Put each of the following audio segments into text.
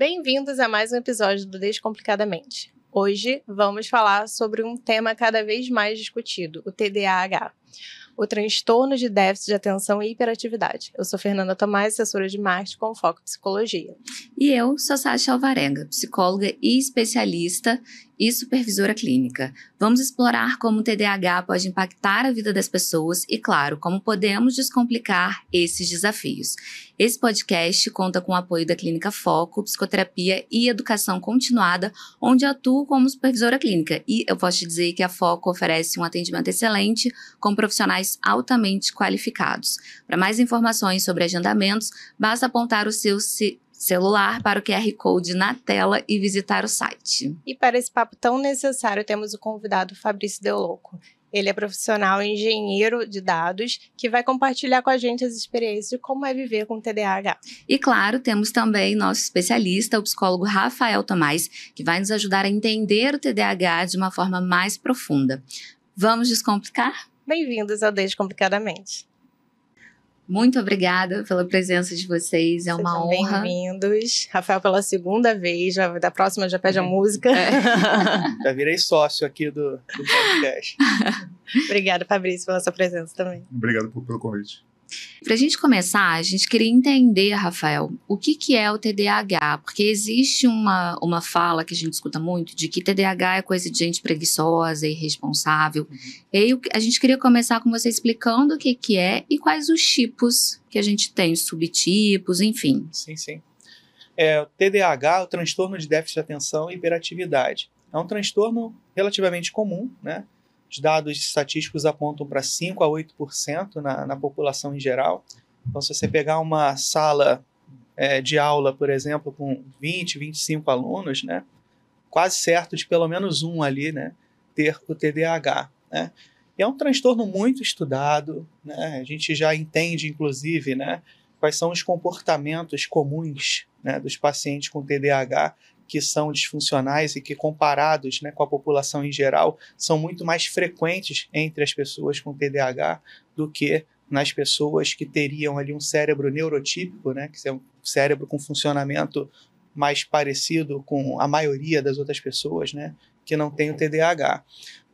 Bem-vindos a mais um episódio do Descomplicadamente. Hoje vamos falar sobre um tema cada vez mais discutido, o TDAH, o transtorno de déficit de atenção e hiperatividade. Eu sou Fernanda Tomás, assessora de marketing com foco em psicologia. E eu sou Sácia Alvarenga, psicóloga e especialista e supervisora clínica. Vamos explorar como o TDAH pode impactar a vida das pessoas e, claro, como podemos descomplicar esses desafios. Esse podcast conta com o apoio da Clínica Foco, Psicoterapia e Educação Continuada, onde atuo como supervisora clínica. E eu posso te dizer que a Foco oferece um atendimento excelente com profissionais altamente qualificados. Para mais informações sobre agendamentos, basta apontar o seu celular para o QR Code na tela e visitar o site. E para esse papo tão necessário, temos o convidado Fabrício Deoloco. Ele é profissional e engenheiro de dados que vai compartilhar com a gente as experiências de como é viver com TDAH. E claro, temos também nosso especialista, o psicólogo Rafael Tomás, que vai nos ajudar a entender o TDAH de uma forma mais profunda. Vamos descomplicar? Bem-vindos ao Descomplicadamente. Muito obrigada pela presença de vocês, é uma honra. Bem-vindos. Rafael, pela segunda vez, da próxima já pede a música. Já virei sócio aqui do podcast. Obrigada, Fabrício, pela sua presença também. Obrigado pelo convite. Para a gente começar, a gente queria entender, Rafael, o que é o TDAH, porque existe uma fala que a gente escuta muito de que TDAH é coisa de gente preguiçosa e irresponsável. E aí a gente queria começar com você explicando o que é e quais os tipos que a gente tem, os subtipos, enfim. Sim. O TDAH, o transtorno de déficit de atenção e hiperatividade. É um transtorno relativamente comum, né? Os dados estatísticos apontam para 5 a 8% na população em geral. Então, se você pegar uma sala de aula, por exemplo, com 20, 25 alunos, né, quase certo de pelo menos um ali, né, ter o TDAH. Né? E é um transtorno muito estudado, né? A gente já entende, inclusive, né, quais são os comportamentos comuns, né, dos pacientes com TDAH, que são disfuncionais e que, comparados, né, com a população em geral, são muito mais frequentes entre as pessoas com TDAH do que nas pessoas que teriam ali um cérebro neurotípico, né, que é um cérebro com funcionamento mais parecido com a maioria das outras pessoas, né, que não tem o TDAH.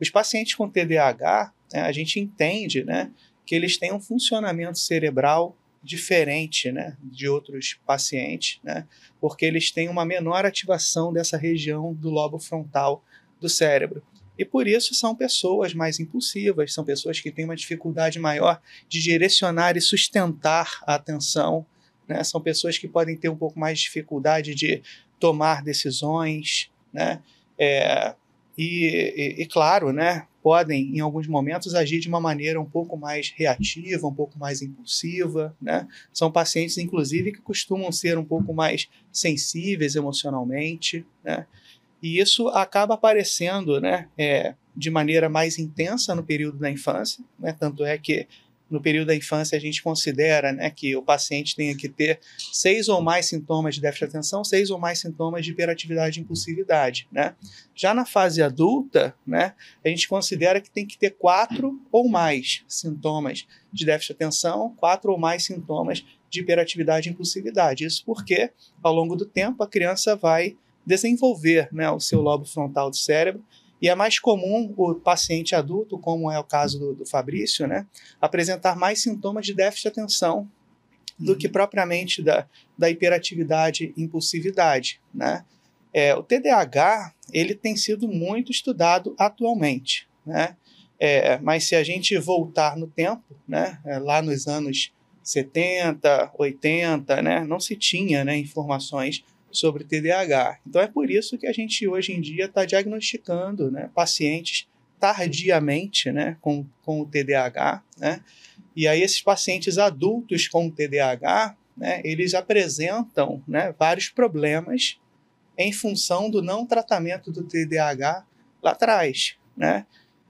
Os pacientes com TDAH, né, a gente entende, né, que eles têm um funcionamento cerebral diferente, né, de outros pacientes, né, porque eles têm uma menor ativação dessa região do lobo frontal do cérebro. E por isso são pessoas mais impulsivas, são pessoas que têm uma dificuldade maior de direcionar e sustentar a atenção, né, são pessoas que podem ter um pouco mais de dificuldade de tomar decisões, né, e claro, né, podem, em alguns momentos, agir de uma maneira um pouco mais reativa, um pouco mais impulsiva, né? São pacientes, inclusive, que costumam ser um pouco mais sensíveis emocionalmente, né? E isso acaba aparecendo, né, de maneira mais intensa no período da infância, né? Tanto é que no período da infância a gente considera, né, que o paciente tenha que ter 6 ou mais sintomas de déficit de atenção, 6 ou mais sintomas de hiperatividade e impulsividade, né? Já na fase adulta, né, a gente considera que tem que ter 4 ou mais sintomas de déficit de atenção, 4 ou mais sintomas de hiperatividade e impulsividade. Isso porque, ao longo do tempo, a criança vai desenvolver, né, o seu lobo frontal do cérebro. E é mais comum o paciente adulto, como é o caso do Fabrício, né, apresentar mais sintomas de déficit de atenção do que propriamente da hiperatividade e impulsividade, né? O TDAH, ele tem sido muito estudado atualmente, né? Mas se a gente voltar no tempo, né, lá nos anos 70, 80, né, não se tinha, né, informações sobre TDAH. Então é por isso que a gente hoje em dia está diagnosticando, né, pacientes tardiamente, né, com o TDAH, né? E aí esses pacientes adultos com TDAH, né, eles apresentam, né, vários problemas em função do não tratamento do TDAH lá atrás, né?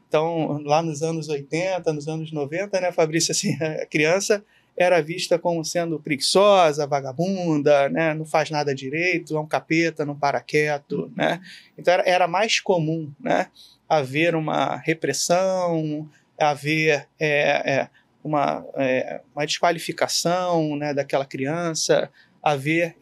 Então, lá nos anos 80, nos anos 90, né, Fabrício, assim, a criança era vista como sendo preguiçosa, vagabunda, né, não faz nada direito, é um capeta, não para quieto, né? Então era mais comum, né, haver uma repressão, haver uma desqualificação, né, daquela criança, haver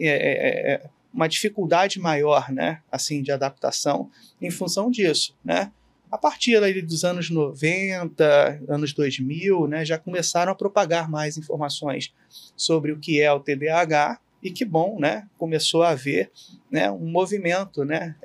uma dificuldade maior, né, assim, de adaptação em função disso, né? A partir ali dos anos 90, anos 2000, né, já começaram a propagar mais informações sobre o que é o TDAH, e que bom, né, começou a haver, né, um movimento, né,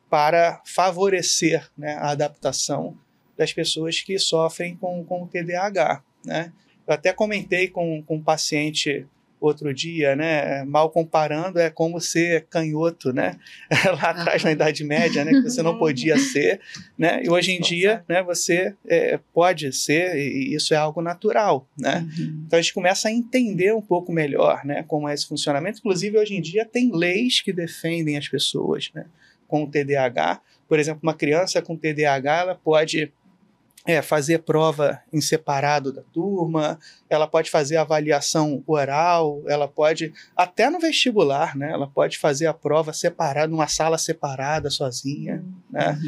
para favorecer, né, a adaptação das pessoas que sofrem com o TDAH, né? Eu até comentei com um paciente outro dia, né, mal comparando, é como ser canhoto, né, lá atrás na Idade Média, né, que você não podia ser, né, e hoje em dia, né, você pode ser, e isso é algo natural, né. Então a gente começa a entender um pouco melhor, né, como é esse funcionamento. Inclusive hoje em dia tem leis que defendem as pessoas, né, com o TDAH. Por exemplo, uma criança com TDAH, ela pode fazer prova em separado da turma, ela pode fazer avaliação oral, ela pode, até no vestibular, né, ela pode fazer a prova separada, numa sala separada, sozinha, né?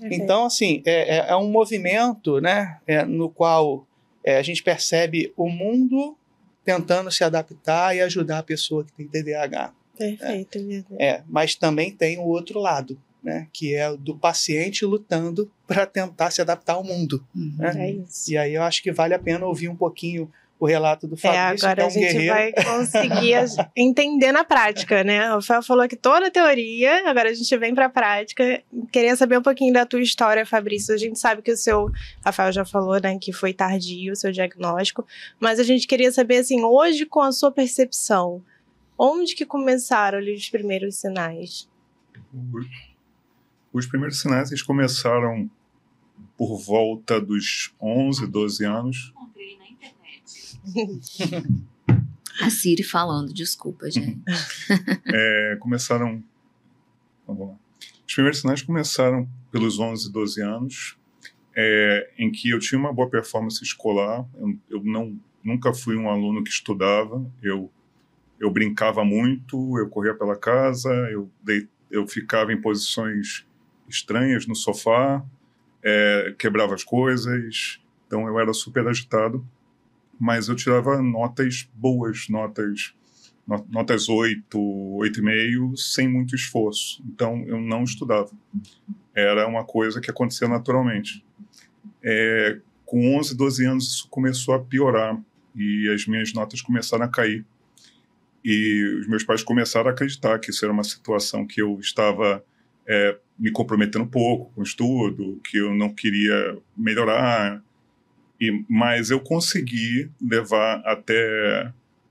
Então, assim, é um movimento, né, no qual a gente percebe o mundo tentando se adaptar e ajudar a pessoa que tem TDAH. Perfeito. Né? Mas também tem o outro lado, né, que é o do paciente lutando para tentar se adaptar ao mundo. Né? É isso. E aí eu acho que vale a pena ouvir um pouquinho o relato do Fabrício, agora que é um a gente guerreiro. vai conseguir entender na prática, né? O Rafael falou aqui toda a teoria, agora a gente vem para a prática. Queria saber um pouquinho da tua história, Fabrício. A gente sabe que o seu, Rafael já falou, né, que foi tardio o seu diagnóstico, mas a gente queria saber, assim, hoje com a sua percepção, onde que começaram ali os primeiros sinais? Os primeiros sinais eles começaram por volta dos 11, 12 anos. Encontrei na internet. A Siri falando, desculpa, gente. Começaram... Vamos lá. Os primeiros sinais começaram pelos 11, 12 anos, em que eu tinha uma boa performance escolar. Eu nunca fui um aluno que estudava. Eu brincava muito, eu corria pela casa, eu ficava em posições estranhas no sofá, quebrava as coisas, então eu era super agitado, mas eu tirava notas boas, notas 8, 8,5, sem muito esforço, então eu não estudava. Era uma coisa que acontecia naturalmente. Com 11, 12 anos isso começou a piorar e as minhas notas começaram a cair. E os meus pais começaram a acreditar que isso era uma situação que eu estava me comprometendo um pouco com o estudo, que eu não queria melhorar. Mas eu consegui levar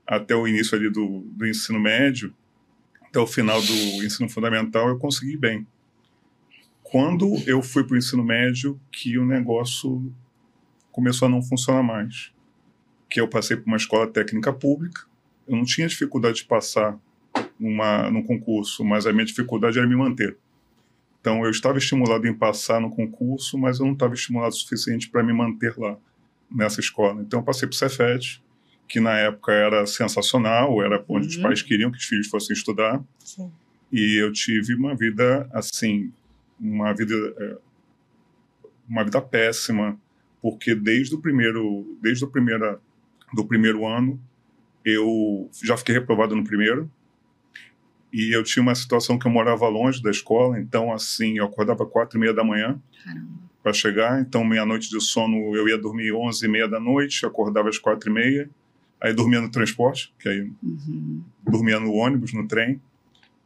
até o início ali do ensino médio, até o final do ensino fundamental, eu consegui bem. Quando eu fui para o ensino médio, que o negócio começou a não funcionar mais. Que eu passei por uma escola técnica pública, eu não tinha dificuldade de passar num concurso, mas a minha dificuldade era me manter. Então, eu estava estimulado em passar no concurso, mas eu não estava estimulado o suficiente para me manter lá, nessa escola. Então, eu passei para o Cefet, que na época era sensacional, era onde os pais queriam que os filhos fossem estudar. Sim. E eu tive uma vida, assim, uma vida péssima, porque desde o primeiro ano, eu já fiquei reprovado no primeiro, e eu tinha uma situação que eu morava longe da escola, então, assim, eu acordava 4h30 da manhã para chegar, então, meia-noite de sono, eu ia dormir 11h30 da noite, acordava às 4h30, aí dormia no transporte, que aí dormia no ônibus, no trem,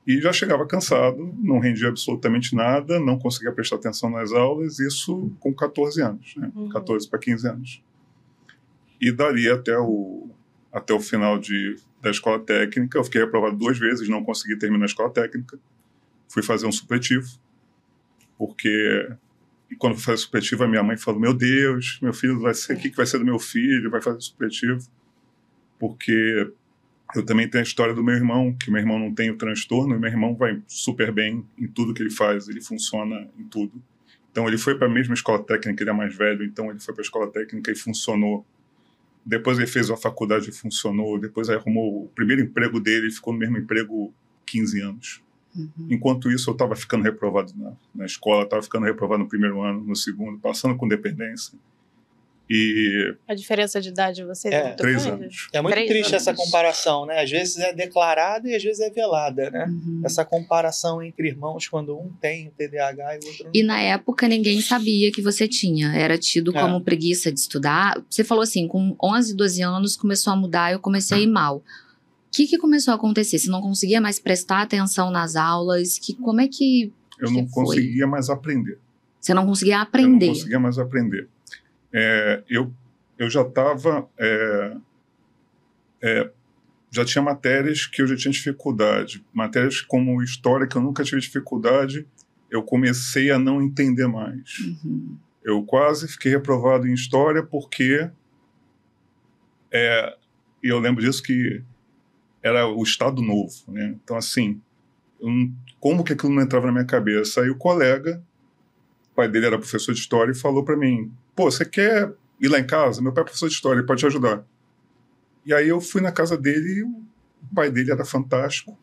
e já chegava cansado, não rendia absolutamente nada, não conseguia prestar atenção nas aulas, isso com 14 anos, né? 14 para 15 anos. E dali até o final da escola técnica, eu fiquei reprovado 2 vezes, não consegui terminar a escola técnica. Fui fazer um supletivo, porque quando fui fazer supletivo, a minha mãe falou, meu Deus, meu filho vai ser, o que vai ser do meu filho? Vai fazer supletivo. Porque eu também tenho a história do meu irmão, que meu irmão não tem o transtorno, e meu irmão vai super bem em tudo que ele faz, ele funciona em tudo. Então ele foi para a mesma escola técnica, ele é mais velho, então ele foi para a escola técnica e funcionou. Depois ele fez uma faculdade e funcionou. Depois ele arrumou o primeiro emprego dele e ficou no mesmo emprego 15 anos. Enquanto isso, eu estava ficando reprovado na escola, estava ficando reprovado no primeiro ano, no segundo, passando com dependência. E A diferença de idade de vocês É, muito 3 grande? anos. É muito 3 triste essa anos. comparação, né? Às vezes é declarada e às vezes é velada, né? Uhum. Essa comparação entre irmãos quando um tem o TDAH e o outro não. E na época ninguém sabia que você tinha, era tido como preguiça de estudar. Você falou assim, com 11, 12 anos começou a mudar, eu comecei a ir mal. O que começou a acontecer? Você não conseguia mais prestar atenção nas aulas? Como é que eu não que foi? conseguia mais aprender. Você não conseguia Eu aprender? não conseguia mais aprender. Eu já estava... já tinha matérias que eu já tinha dificuldade. Matérias como história, que eu nunca tive dificuldade, eu comecei a não entender mais. Uhum. Eu quase fiquei reprovado em história porque... e eu lembro disso que era o Estado Novo, né? Então, assim, como que aquilo não entrava na minha cabeça? Aí o colega, o pai dele era professor de história, e falou para mim, pô, você quer ir lá em casa? Meu pai é professor de história, ele pode te ajudar. E aí eu fui na casa dele, e o pai dele era fantástico,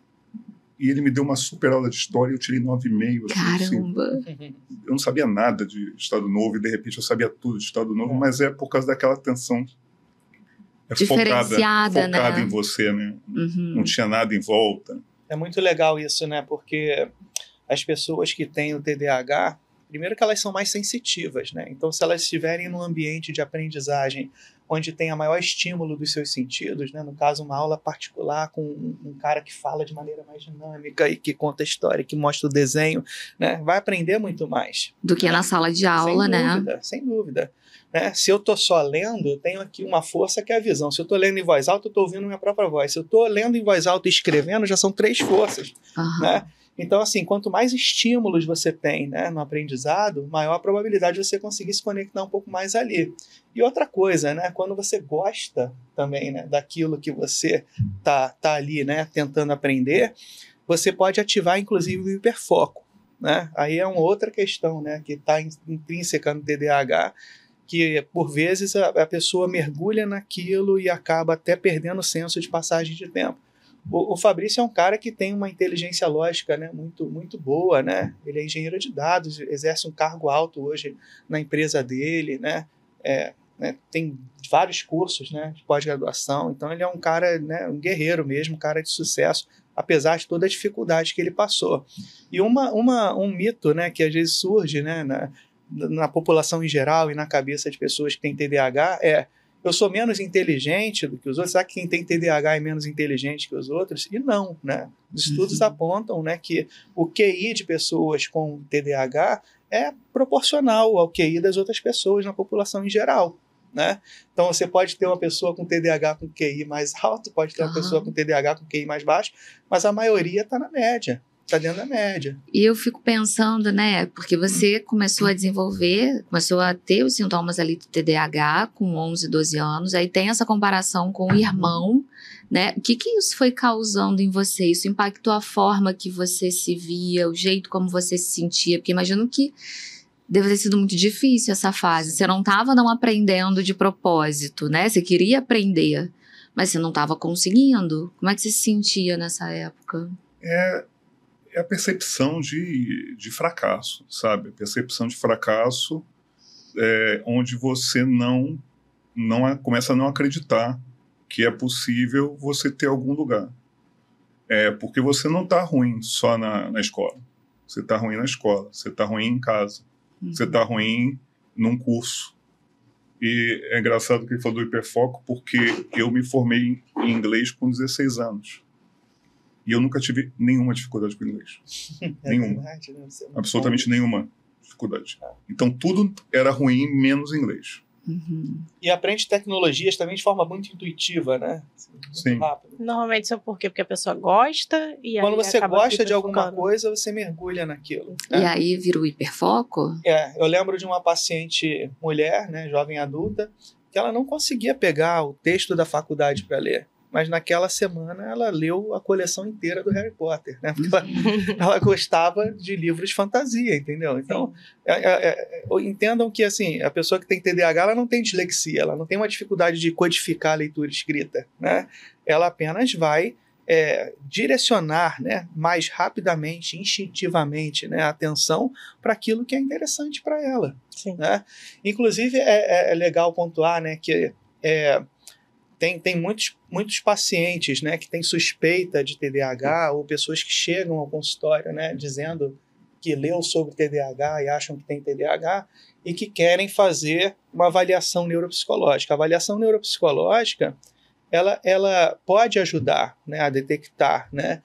e ele me deu uma super aula de história, e eu tirei 9,5. Assim, Caramba! eu não sabia nada de Estado Novo, e de repente eu sabia tudo de Estado Novo, mas é por causa daquela atenção Diferenciada, focada né? em você, né? Uhum. Não tinha nada em volta. É muito legal isso, né? Porque as pessoas que têm o TDAH, primeiro que elas são mais sensitivas, né? Então, se elas estiverem num ambiente de aprendizagem onde tem a maior estímulo dos seus sentidos, né? No caso, uma aula particular com um cara que fala de maneira mais dinâmica e que conta a história, que mostra o desenho, né? Vai aprender muito mais. Do que na sala de aula, Sem dúvida. Né? Se eu estou só lendo, eu tenho aqui uma força que é a visão. Se eu estou lendo em voz alta, eu estou ouvindo minha própria voz. Se eu estou lendo em voz alta e escrevendo, já são 3 forças. Uhum. Né? Então, assim, quanto mais estímulos você tem, né, no aprendizado, maior a probabilidade de você conseguir se conectar um pouco mais ali. E outra coisa, né, quando você gosta também, né, daquilo que você tá ali, né, tentando aprender, você pode ativar, inclusive, o hiperfoco. Né? Aí é uma outra questão, né, que está intrínseca no TDAH, que por vezes a pessoa mergulha naquilo e acaba até perdendo o senso de passagem de tempo. O Fabrício é um cara que tem uma inteligência lógica, né, muito, muito boa, né? Ele é engenheiro de dados, exerce um cargo alto hoje na empresa dele, né? Tem vários cursos, né, de pós-graduação, então ele é um cara, né, um guerreiro mesmo, um cara de sucesso, apesar de toda a dificuldade que ele passou. E um mito, né, que às vezes surge, né, na população em geral e na cabeça de pessoas que têm TDAH eu sou menos inteligente do que os outros. Será que quem tem TDAH é menos inteligente que os outros? E não, né? Os estudos apontam, né, que o QI de pessoas com TDAH é proporcional ao QI das outras pessoas na população em geral. Né? Então você pode ter uma pessoa com TDAH com QI mais alto, pode ter uma pessoa com TDAH com QI mais baixo, mas a maioria está na média. Está dentro da média. E eu fico pensando, né, porque você começou a ter os sintomas ali do TDAH com 11, 12 anos, aí tem essa comparação com o irmão, né, o que isso foi causando em você? Isso impactou a forma que você se via, o jeito como você se sentia? Porque imagino que deve ter sido muito difícil essa fase, você não estava não aprendendo de propósito, né, você queria aprender, mas você não estava conseguindo. Como é que você se sentia nessa época? É a percepção de fracasso, sabe? A percepção de fracasso onde você começa a não acreditar que é possível você ter algum lugar. Porque você não está ruim só na escola. Você está ruim na escola, você está ruim em casa, você está ruim num curso. E é engraçado que ele falou do hiperfoco, porque eu me formei em inglês com 16 anos. E eu nunca tive nenhuma dificuldade com inglês. Nenhuma. Verdade, né? Absolutamente nenhuma dificuldade. Então tudo era ruim, menos inglês. Uhum. E aprende tecnologias também de forma muito intuitiva, né? Muito Sim. rápido. Normalmente isso é por quê? Porque a pessoa gosta e aí Quando você acaba gosta de alguma hiperfocando. coisa, você mergulha naquilo. E aí vira o hiperfoco? Eu lembro de uma paciente mulher, né, jovem adulta, que ela não conseguia pegar o texto da faculdade para ler. Mas naquela semana ela leu a coleção inteira do Harry Potter, né? Porque ela gostava de livros de fantasia, entendeu? Então, entendam que assim, a pessoa que tem TDAH, ela não tem dislexia, ela não tem uma dificuldade de codificar a leitura escrita, né? Ela apenas vai direcionar, né, mais rapidamente, instintivamente, né, a atenção para aquilo que é interessante para ela. Sim. Né? Inclusive, é legal pontuar, né, que tem muitos pacientes, né, que têm suspeita de TDAH ou pessoas que chegam ao consultório, né, dizendo que leu sobre TDAH e acham que tem TDAH e que querem fazer uma avaliação neuropsicológica. A avaliação neuropsicológica ela pode ajudar, né, a detectar, né,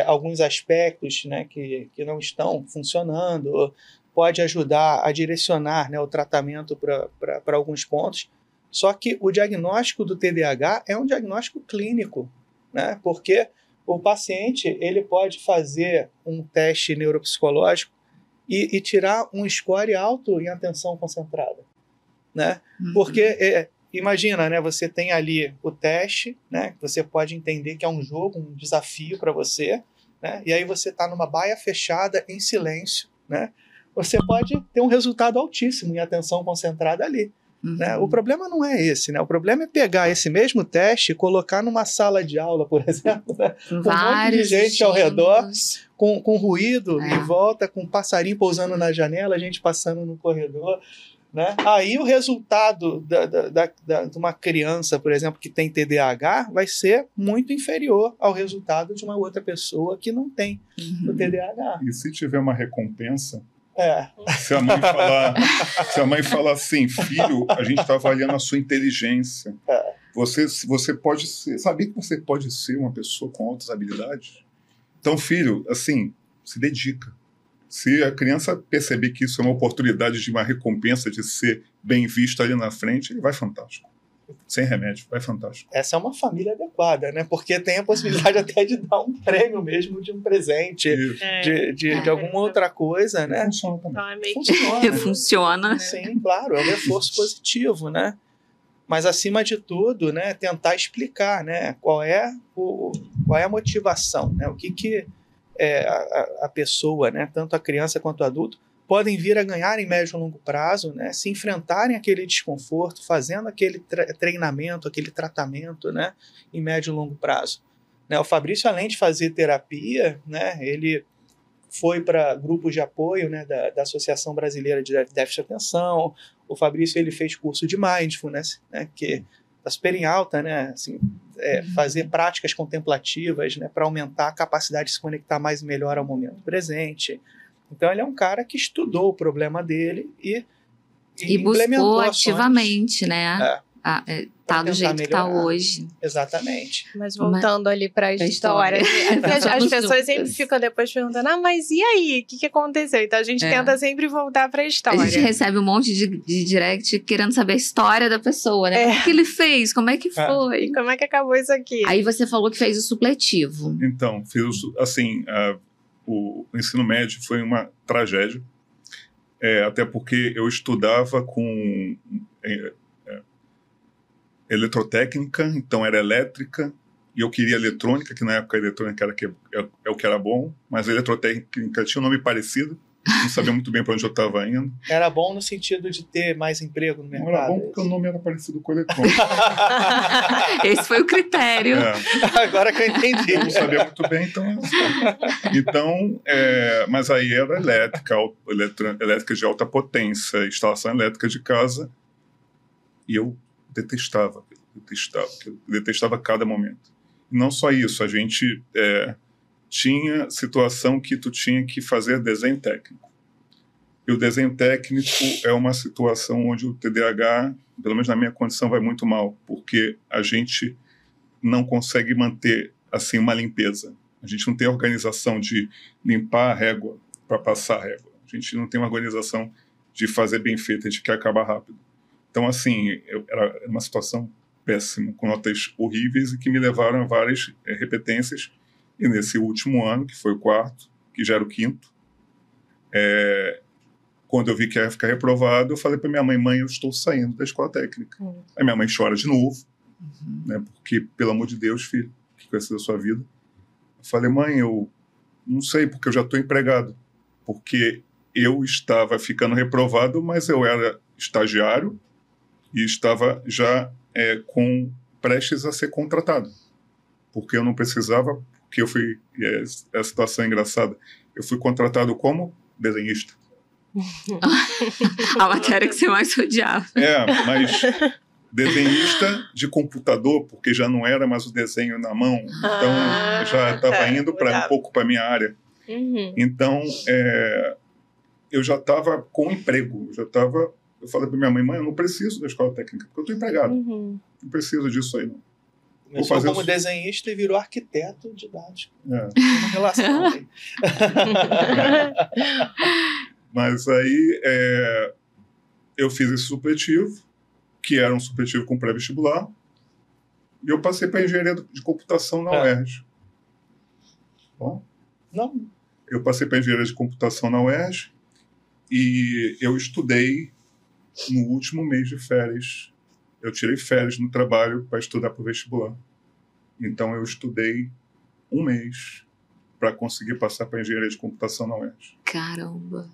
alguns aspectos, né, que não estão funcionando, pode ajudar a direcionar, né, o tratamento para alguns pontos. Só que o diagnóstico do TDAH é um diagnóstico clínico, né, porque o paciente ele pode fazer um teste neuropsicológico e tirar um score alto em atenção concentrada, né? Porque imagina, né? Você tem ali o teste, né? Você pode entender que é um jogo, um desafio para você, né? E aí você está numa baia fechada, em silêncio, né? Você pode ter um resultado altíssimo em atenção concentrada ali. Né? O problema não é esse, né? O problema é pegar esse mesmo teste e colocar numa sala de aula, por exemplo, né? Com um monte de gente ao redor, com ruído em volta, com um passarinho pousando na janela, a gente passando no corredor. Né? Aí o resultado de uma criança, por exemplo, que tem TDAH, vai ser muito inferior ao resultado de uma outra pessoa que não tem o TDAH. E se tiver uma recompensa, se a mãe falar assim, filho, a gente está avaliando a sua inteligência. Você pode ser, sabia que você pode ser uma pessoa com altas habilidades? Então, filho, assim, se dedica. Se a criança perceber que isso é uma oportunidade de uma recompensa, de ser bem visto ali na frente, ele vai fantástico. Sem remédio, vai fantástico. Essa é uma família adequada, né? Porque tem a possibilidade até de dar um prêmio mesmo, de um presente, de alguma outra coisa, né? Funciona também. Então é meio Funciona. Funciona. Sim, claro, é um reforço positivo, né? Mas, acima de tudo, né, tentar explicar, né, qual é a motivação, né? O que a pessoa, né, tanto a criança quanto o adulto, podem vir a ganhar em médio e longo prazo, né, se enfrentarem aquele desconforto, fazendo aquele treinamento, aquele tratamento, né, em médio e longo prazo. Né, o Fabrício, além de fazer terapia, né, ele foi para grupos de apoio, né, da Associação Brasileira de Déficit de Atenção. O Fabrício ele fez curso de Mindfulness, né, que está super em alta, né, assim, fazer práticas contemplativas, né, para aumentar a capacidade de se conectar mais e melhor ao momento presente. Então, ele é um cara que estudou o problema dele e buscou ativamente, né? Tá do jeito que tá melhorar. hoje. Exatamente. Mas voltando ali para a história, as pessoas sempre ficam depois perguntando, mas e aí? O que aconteceu? Então a gente tenta sempre voltar para a história. A gente recebe um monte de direct querendo saber a história da pessoa, né? O que ele fez? Como é que foi? Como é que acabou isso aqui? Aí você falou que fez o supletivo. Então, assim, o ensino médio foi uma tragédia, até porque eu estudava com eletrotécnica, então era elétrica, e eu queria eletrônica, que na época a eletrônica é o que era bom, mas a eletrotécnica tinha um nome parecido, não sabia muito bem para onde eu estava indo. Era bom no sentido de ter mais emprego no mercado? Não era bom porque o nome era parecido com eletrônica. Esse foi o critério. Agora que eu entendi. Eu não sabia muito bem, então mas aí era elétrica de alta potência, instalação elétrica de casa, e eu detestava cada momento. E não só isso, a gente tinha situação que tu tinha que fazer desenho técnico. E o desenho técnico é uma situação onde o TDAH, pelo menos na minha condição, vai muito mal, porque a gente não consegue manter assim uma limpeza. A gente não tem organização de limpar a régua para passar a régua. A gente não tem uma organização de fazer bem feito, a gente quer acabar rápido. Então, assim, era uma situação péssima, com notas horríveis e que me levaram a várias repetências. E nesse último ano, que foi o quarto, que já era o quinto, quando eu vi que ia ficar reprovado, eu falei para minha mãe, eu estou saindo da escola técnica. Aí minha mãe chora de novo, né, porque, pelo amor de Deus, filho, o que vai ser da sua vida? Eu falei, mãe, eu não sei, porque eu já estou empregado. Porque eu estava ficando reprovado, mas eu era estagiário, e estava já prestes a ser contratado, porque eu não precisava que eu fui... a situação é engraçada. Eu fui contratado como desenhista. A matéria que você mais odiava. Mas desenhista de computador, porque já não era mais o desenho na mão. Então, já estava indo um pouco para a minha área. Então, eu já estava com emprego. Eu falei para minha mãe, eu não preciso da escola técnica, porque eu estou empregado. Não preciso disso aí, não. Começou como desenhista e virou arquiteto didático. Uma relação aí. Mas aí eu fiz esse supletivo, que era um supletivo com pré-vestibular, e eu passei para engenharia de computação na UERJ. Bom? Não. Eu passei para engenharia de computação na UERJ e eu estudei no último mês de férias. Eu tirei férias no trabalho para estudar para o vestibular. Então eu estudei um mês para conseguir passar para engenharia de computação na UERJ. Caramba!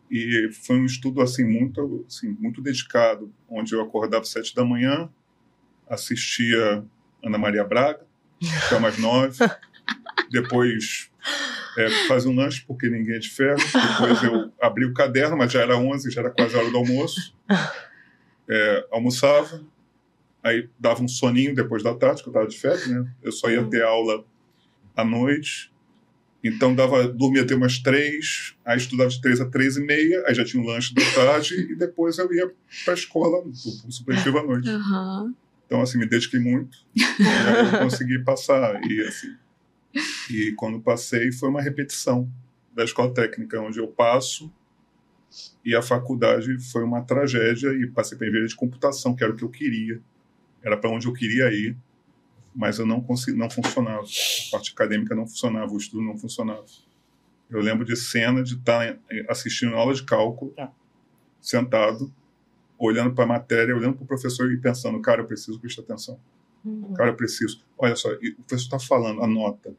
E foi um estudo muito dedicado, onde eu acordava às 7 da manhã, assistia Ana Maria Braga, até umas 9, depois fazia um lanche, porque ninguém é de ferro, depois eu abri o caderno, mas já era 11, já era quase a hora do almoço, almoçava, aí dava um soninho depois da tarde, que eu estava de férias, né? Eu só ia ter aula à noite. Então, dormia até umas 3, aí estudava de 3 a 3h30, aí já tinha um lanche da tarde, e depois eu ia para a escola, para o supletivo à noite. Então, assim, me dediquei muito, e aí eu consegui passar. E quando passei, foi uma repetição da escola técnica, onde eu passo, e a faculdade foi uma tragédia, e passei para engenharia de computação, que era o que eu queria, era para onde eu queria ir. Mas eu não funcionava. A parte acadêmica não funcionava, o estudo não funcionava. Eu lembro de cena de estar assistindo aula de cálculo, sentado, olhando para a matéria, olhando para o professor e pensando, cara, eu preciso prestar atenção. Cara, eu preciso. Olha só, o professor está falando, anota.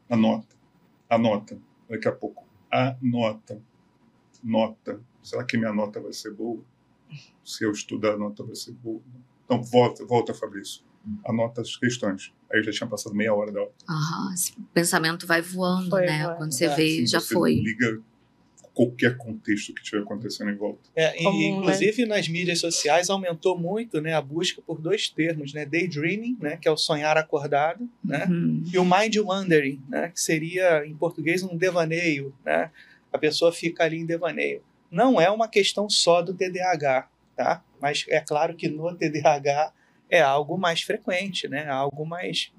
Daqui a pouco, anota. Será que minha nota vai ser boa? Se eu estudar, a nota vai ser boa. Então, volta, Fabrício. Anota as questões. Aí eu já tinha passado meia hora da aula. Esse pensamento vai voando, né? Quando você vê, já você foi. Liga qualquer contexto que estiver acontecendo em volta. Inclusive, nas mídias sociais aumentou muito, né, a busca por 2 termos, né? Daydreaming, né, que é o sonhar acordado, né? E o mind wandering, né, que seria, em português, um devaneio, né? A pessoa fica ali em devaneio. Não é uma questão só do TDAH, tá? Mas é claro que no TDAH é algo mais frequente, né? Algo mais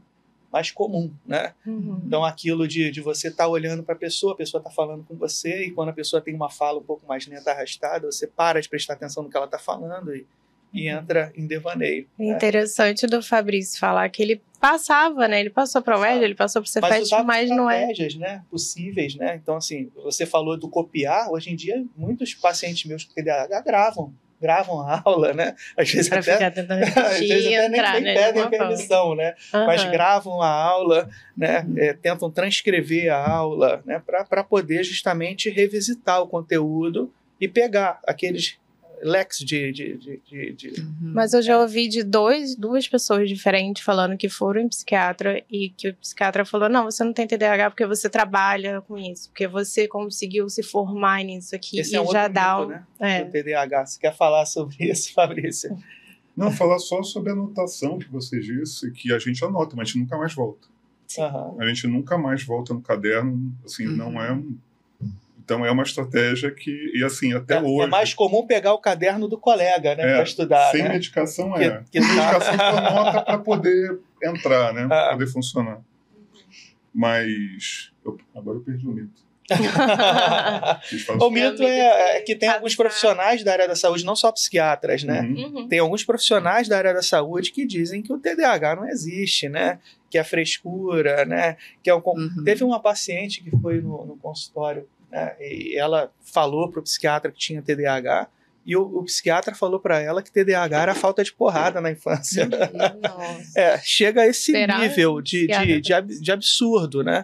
comum, né? Então, aquilo de você estar olhando para a pessoa está falando com você, e quando a pessoa tem uma fala um pouco mais lenta, arrastada, você para de prestar atenção no que ela está falando e entra em devaneio. Interessante do Fabrício falar que ele passava, né? Ele passou para o UERJ, ele passou para o Cefet, mas não é... estratégias, né, possíveis, né? Então, assim, você falou do copiar. Hoje em dia, muitos pacientes meus com TDAH gravam a aula, né? Às vezes pra até, ficar tentando repetir, às vezes até nem pedem permissão, né? Mas gravam a aula, né? Tentam transcrever a aula, né? Para poder justamente revisitar o conteúdo e pegar aqueles leques de... Mas eu já ouvi de duas pessoas diferentes falando que foram em psiquiatra e que o psiquiatra falou, não, você não tem TDAH porque você trabalha com isso, porque você conseguiu se formar nisso aqui. Esse e é outro já dá mito, né? Do TDAH. Você quer falar sobre isso, Fabrício? Não, falar só sobre a anotação que você disse, que a gente anota, mas a gente nunca mais volta. A gente nunca mais volta no caderno, assim, não é um... Então, é uma estratégia que, e assim, até hoje... É mais comum pegar o caderno do colega, né, para estudar. Sem medicação medicação com nota para poder entrar, né, para poder funcionar. Mas, agora eu perdi o mito. O mito é que tem alguns profissionais da área da saúde, não só psiquiatras, né? Tem alguns profissionais da área da saúde que dizem que o TDAH não existe, né? Que é frescura, né? Que é Teve uma paciente que foi no consultório, né? E ela falou para o psiquiatra que tinha TDAH, e o psiquiatra falou para ela que TDAH era falta de porrada na infância. Chega a esse nível de absurdo, né?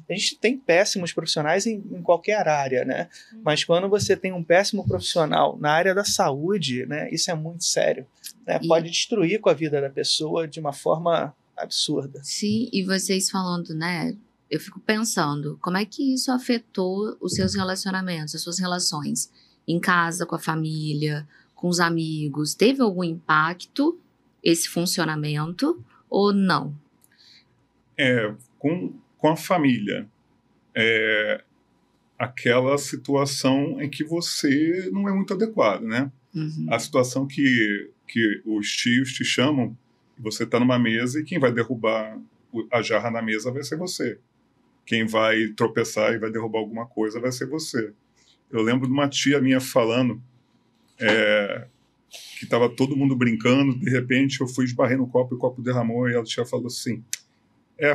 A gente tem péssimos profissionais em qualquer área, né? Mas quando você tem um péssimo profissional na área da saúde, né, isso é muito sério, né? Pode destruir com a vida da pessoa de uma forma absurda. Sim, e vocês falando, né? eu fico pensando, como é que isso afetou os seus relacionamentos, as suas relações em casa, com a família, com os amigos? Teve algum impacto esse funcionamento ou não? Com a família, aquela situação em que você não é muito adequado, né? Uhum. A situação que os tios te chamam, você está numa mesa e quem vai derrubar a jarra na mesa vai ser você. Quem vai tropeçar e vai derrubar alguma coisa vai ser você. Eu lembro de uma tia minha falando que estava todo mundo brincando, de repente eu fui esbarrei no copo e o copo derramou e a tia falou assim,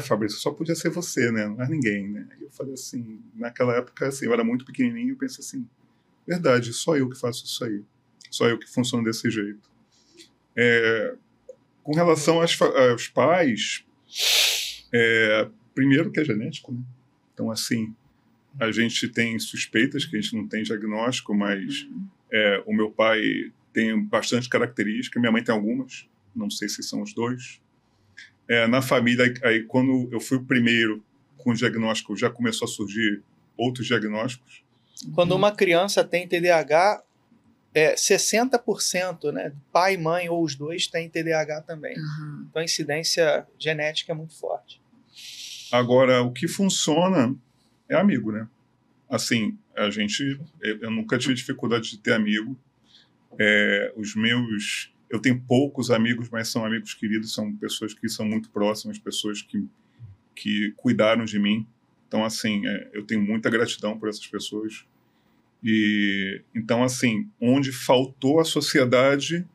Fabrício, só podia ser você, né? Não é ninguém, né? Eu falei assim, naquela época assim, eu era muito pequenininho e pensei assim, verdade, só eu que faço isso aí. Só eu que funciono desse jeito. Com relação aos pais, primeiro que é genético, né? Então, assim, a gente tem suspeitas que a gente não tem diagnóstico, mas o meu pai tem bastante características, minha mãe tem algumas, não sei se são os dois. Na família, aí, quando eu fui o primeiro com o diagnóstico, já começou a surgir outros diagnósticos. Quando uma criança tem TDAH, 60%, né, pai, mãe ou os dois têm TDAH também. Uhum. Então a incidência genética é muito forte. Agora, o que funciona é amigo, né? Assim, eu nunca tive dificuldade de ter amigo. Eu tenho poucos amigos, mas são amigos queridos, são pessoas que são muito próximas, pessoas que cuidaram de mim. Então, assim, eu tenho muita gratidão por essas pessoas. E então, assim, onde faltou a sociedade,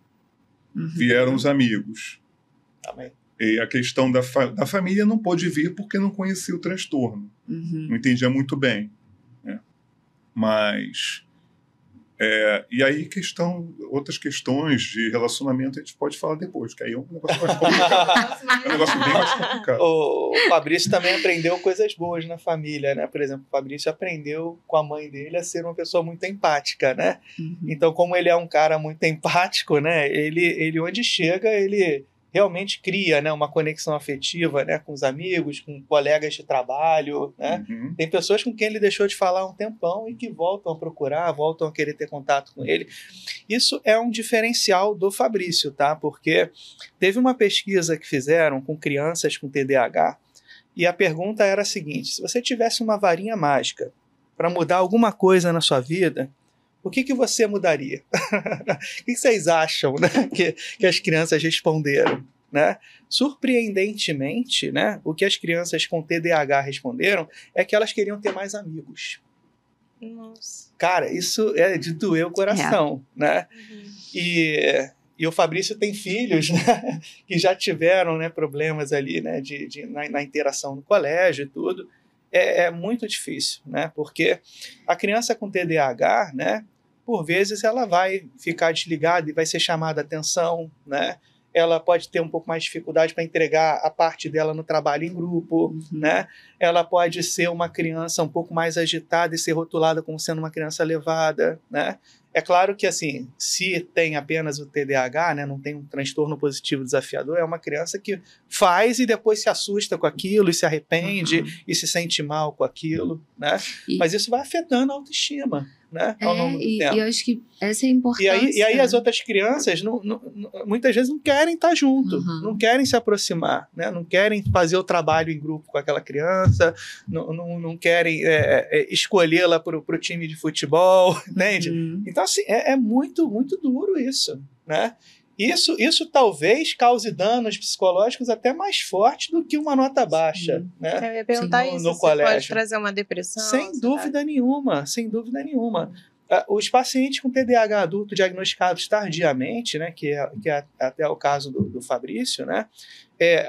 vieram os amigos. Amém. E a questão da família não pôde vir porque não conhecia o transtorno. Não entendia muito bem. Né? Mas... e aí, outras questões de relacionamento a gente pode falar depois, que aí é um negócio mais complicado. É um negócio bem mais complicado. O Fabrício também aprendeu coisas boas na família, né? Por exemplo, o Fabrício aprendeu com a mãe dele a ser uma pessoa muito empática, né? Então, como ele é um cara muito empático, né? Ele onde chega, ele realmente cria, né, uma conexão afetiva, né, com os amigos, com colegas de trabalho, né? Tem pessoas com quem ele deixou de falar há um tempão e que voltam a procurar, voltam a querer ter contato com ele. Isso é um diferencial do Fabrício, tá? Porque teve uma pesquisa que fizeram com crianças com TDAH e a pergunta era a seguinte: se você tivesse uma varinha mágica para mudar alguma coisa na sua vida, o que você mudaria? O que vocês acham, né, que as crianças responderam? Né? Surpreendentemente, né, o que as crianças com TDAH responderam é que elas queriam ter mais amigos. Nossa. Cara, isso é de doer o coração. Né? E o Fabrício tem filhos, né, que já tiveram, né, problemas ali, né, na interação no colégio e tudo. É muito difícil, né, porque a criança com TDAH, né, por vezes ela vai ficar desligada e vai ser chamada a atenção, né? Ela pode ter um pouco mais de dificuldade para entregar a parte dela no trabalho em grupo, né? Ela pode ser uma criança um pouco mais agitada e ser rotulada como sendo uma criança levada, né? É claro que, assim, se tem apenas o TDAH, né, não tem um transtorno positivo desafiador, é uma criança que faz e depois se assusta com aquilo e se arrepende e se sente mal com aquilo, né? Mas isso vai afetando a autoestima, né, ao longo do tempo. E eu acho que essa é a importância. E aí as outras crianças muitas vezes não querem estar junto, não querem se aproximar, né? Não querem fazer o trabalho em grupo com aquela criança, não querem escolhê-la para o time de futebol, entende? Então, assim, é muito, muito duro isso, né? Isso talvez cause danos psicológicos até mais fortes do que uma nota baixa, né? Eu ia perguntar isso, no se colégio. pode trazer uma depressão? Sem dúvida nenhuma, sem dúvida nenhuma. Os pacientes com TDAH adulto diagnosticados tardiamente, né, que é até o caso do Fabrício, né,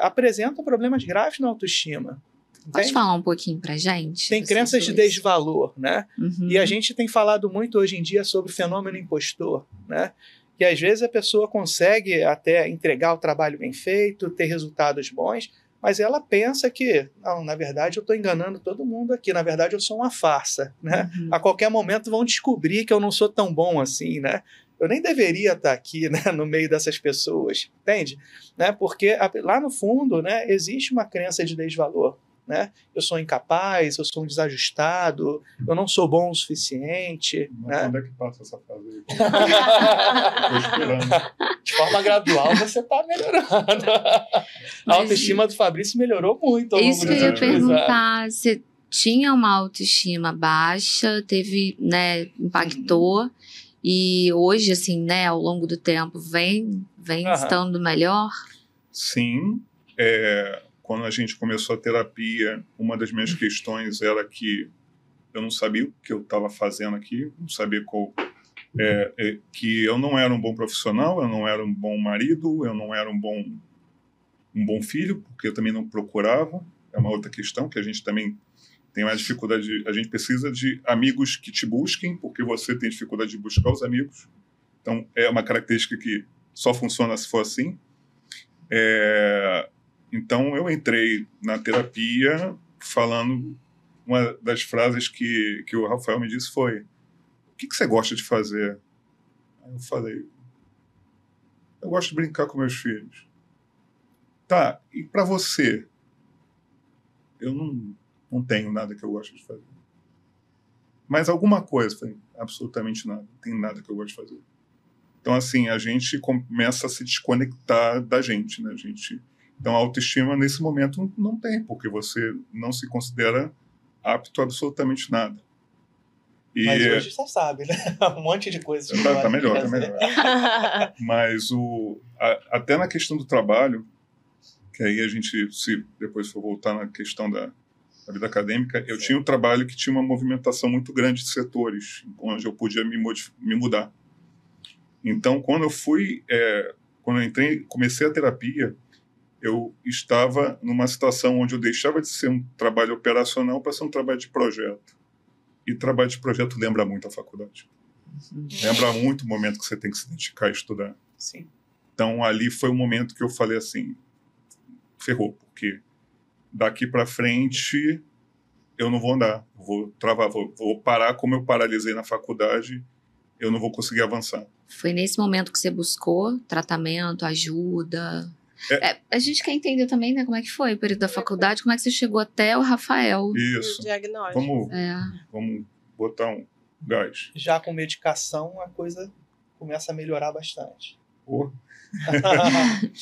apresentam problemas graves na autoestima. Pode falar um pouquinho pra gente? Tem crenças de desvalor, né? E a gente tem falado muito hoje em dia sobre o fenômeno impostor, né? Que às vezes a pessoa consegue até entregar o trabalho bem feito, ter resultados bons, mas ela pensa que, não, na verdade eu estou enganando todo mundo aqui, na verdade eu sou uma farsa, né? A qualquer momento vão descobrir que eu não sou tão bom assim, né? Eu nem deveria estar aqui, né, no meio dessas pessoas, entende? Né? Porque lá no fundo, né, existe uma crença de desvalor. né? Eu sou incapaz, eu sou um desajustado, eu não sou bom o suficiente. Mas né? quando é que passa essa fase aí? Estou esperando. De forma gradual, você está melhorando. A autoestima do Fabrício melhorou muito ao longo Isso que eu dos ia últimos anos. perguntar. Você tinha uma autoestima baixa, teve, né, impactou, e hoje, assim, né, ao longo do tempo, vem estando melhor? Sim. Quando a gente começou a terapia, uma das minhas questões era que eu não sabia o que eu estava fazendo aqui, não sabia que eu não era um bom profissional, eu não era um bom marido, eu não era um bom filho, porque eu também não procurava. É uma outra questão que a gente também tem mais dificuldade. A gente precisa de amigos que te busquem, porque você tem dificuldade de buscar os amigos. Então, é uma característica que só funciona se for assim. Então, eu entrei na terapia falando. Uma das frases que o Rafael me disse foi: o que você gosta de fazer? Aí eu falei: eu gosto de brincar com meus filhos. Tá, e para você? Eu não tenho nada que eu gosto de fazer. Mas alguma coisa? Falei: absolutamente nada. Não tem nada que eu gosto de fazer. Então, assim, a gente começa a se desconectar da gente, né? Então, a autoestima, nesse momento, não tem, porque você não se considera apto a absolutamente nada. Mas hoje você sabe, né? Um monte de coisas. Tá melhor, tá melhor. Mas até na questão do trabalho, que aí a gente, se depois for voltar na questão da vida acadêmica, eu tinha um trabalho que tinha uma movimentação muito grande de setores, onde eu podia me mudar. Então, quando eu entrei, comecei a terapia, eu estava numa situação onde eu deixava de ser um trabalho operacional para ser um trabalho de projeto. E trabalho de projeto lembra muito a faculdade. Lembra muito o momento que você tem que se dedicar a estudar. Sim. Então, ali foi o momento que eu falei assim, ferrou, porque daqui para frente eu não vou andar, vou travar, vou parar como eu paralisei na faculdade, eu não vou conseguir avançar. Foi nesse momento que você buscou tratamento, ajuda? A gente quer entender também, né, como é que foi o período da faculdade, como é que você chegou até o Rafael. Isso. O diagnóstico. Vamos botar um gás. Já com medicação, a coisa começa a melhorar bastante.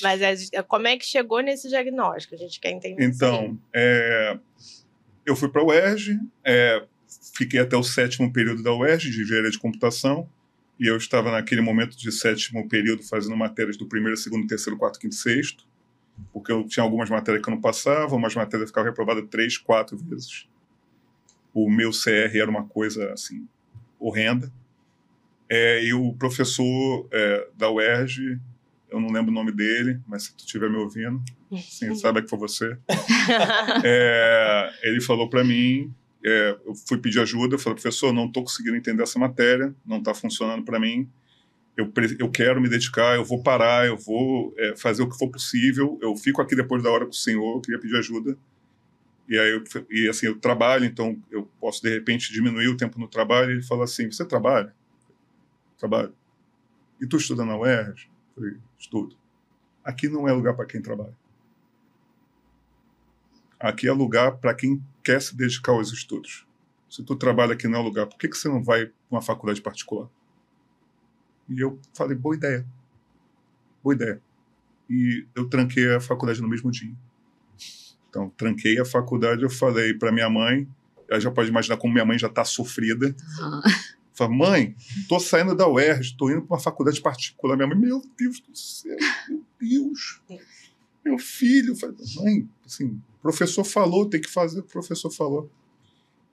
Mas como é que chegou nesse diagnóstico? A gente quer entender. Então, eu fui para a UERJ, fiquei até o 7º período da UERJ, de engenharia de computação, e eu estava naquele momento de 7º período fazendo matérias do 1º, 2º, 3º, 4º, 5º, 6º, porque eu tinha algumas matérias que eu não passava, umas matérias eu ficava reprovada 3, 4 vezes. O meu CR era uma coisa, assim, horrenda. E o professor da UERJ, eu não lembro o nome dele, mas se tu estiver me ouvindo, sim, saiba que foi você. Ele falou para mim, eu fui pedir ajuda, eu falei: professor, não estou conseguindo entender essa matéria, não está funcionando para mim, eu quero me dedicar, eu vou parar, eu vou fazer o que for possível, eu fico aqui depois da hora com o senhor, eu queria pedir ajuda. E aí eu trabalho, então eu posso de repente diminuir o tempo no trabalho. E ele falou assim: você trabalha? Trabalho. E tu estuda na UERJ? Eu falei: estudo. Aqui não é lugar para quem trabalha. Aqui é lugar para quem quer se dedicar aos estudos. Se tu trabalha aqui não é lugar, por que você não vai para uma faculdade particular? E eu falei: boa ideia. Boa ideia. E eu tranquei a faculdade no mesmo dia. Então, tranquei a faculdade, eu falei para minha mãe, ela já pode imaginar como minha mãe já está sofrida. Falei: mãe, tô saindo da UERJ, tô indo para uma faculdade particular. Minha mãe: meu Deus do céu, meu Deus, meu filho. Eu falei: mãe, assim, o professor falou, tem que fazer o que o professor falou.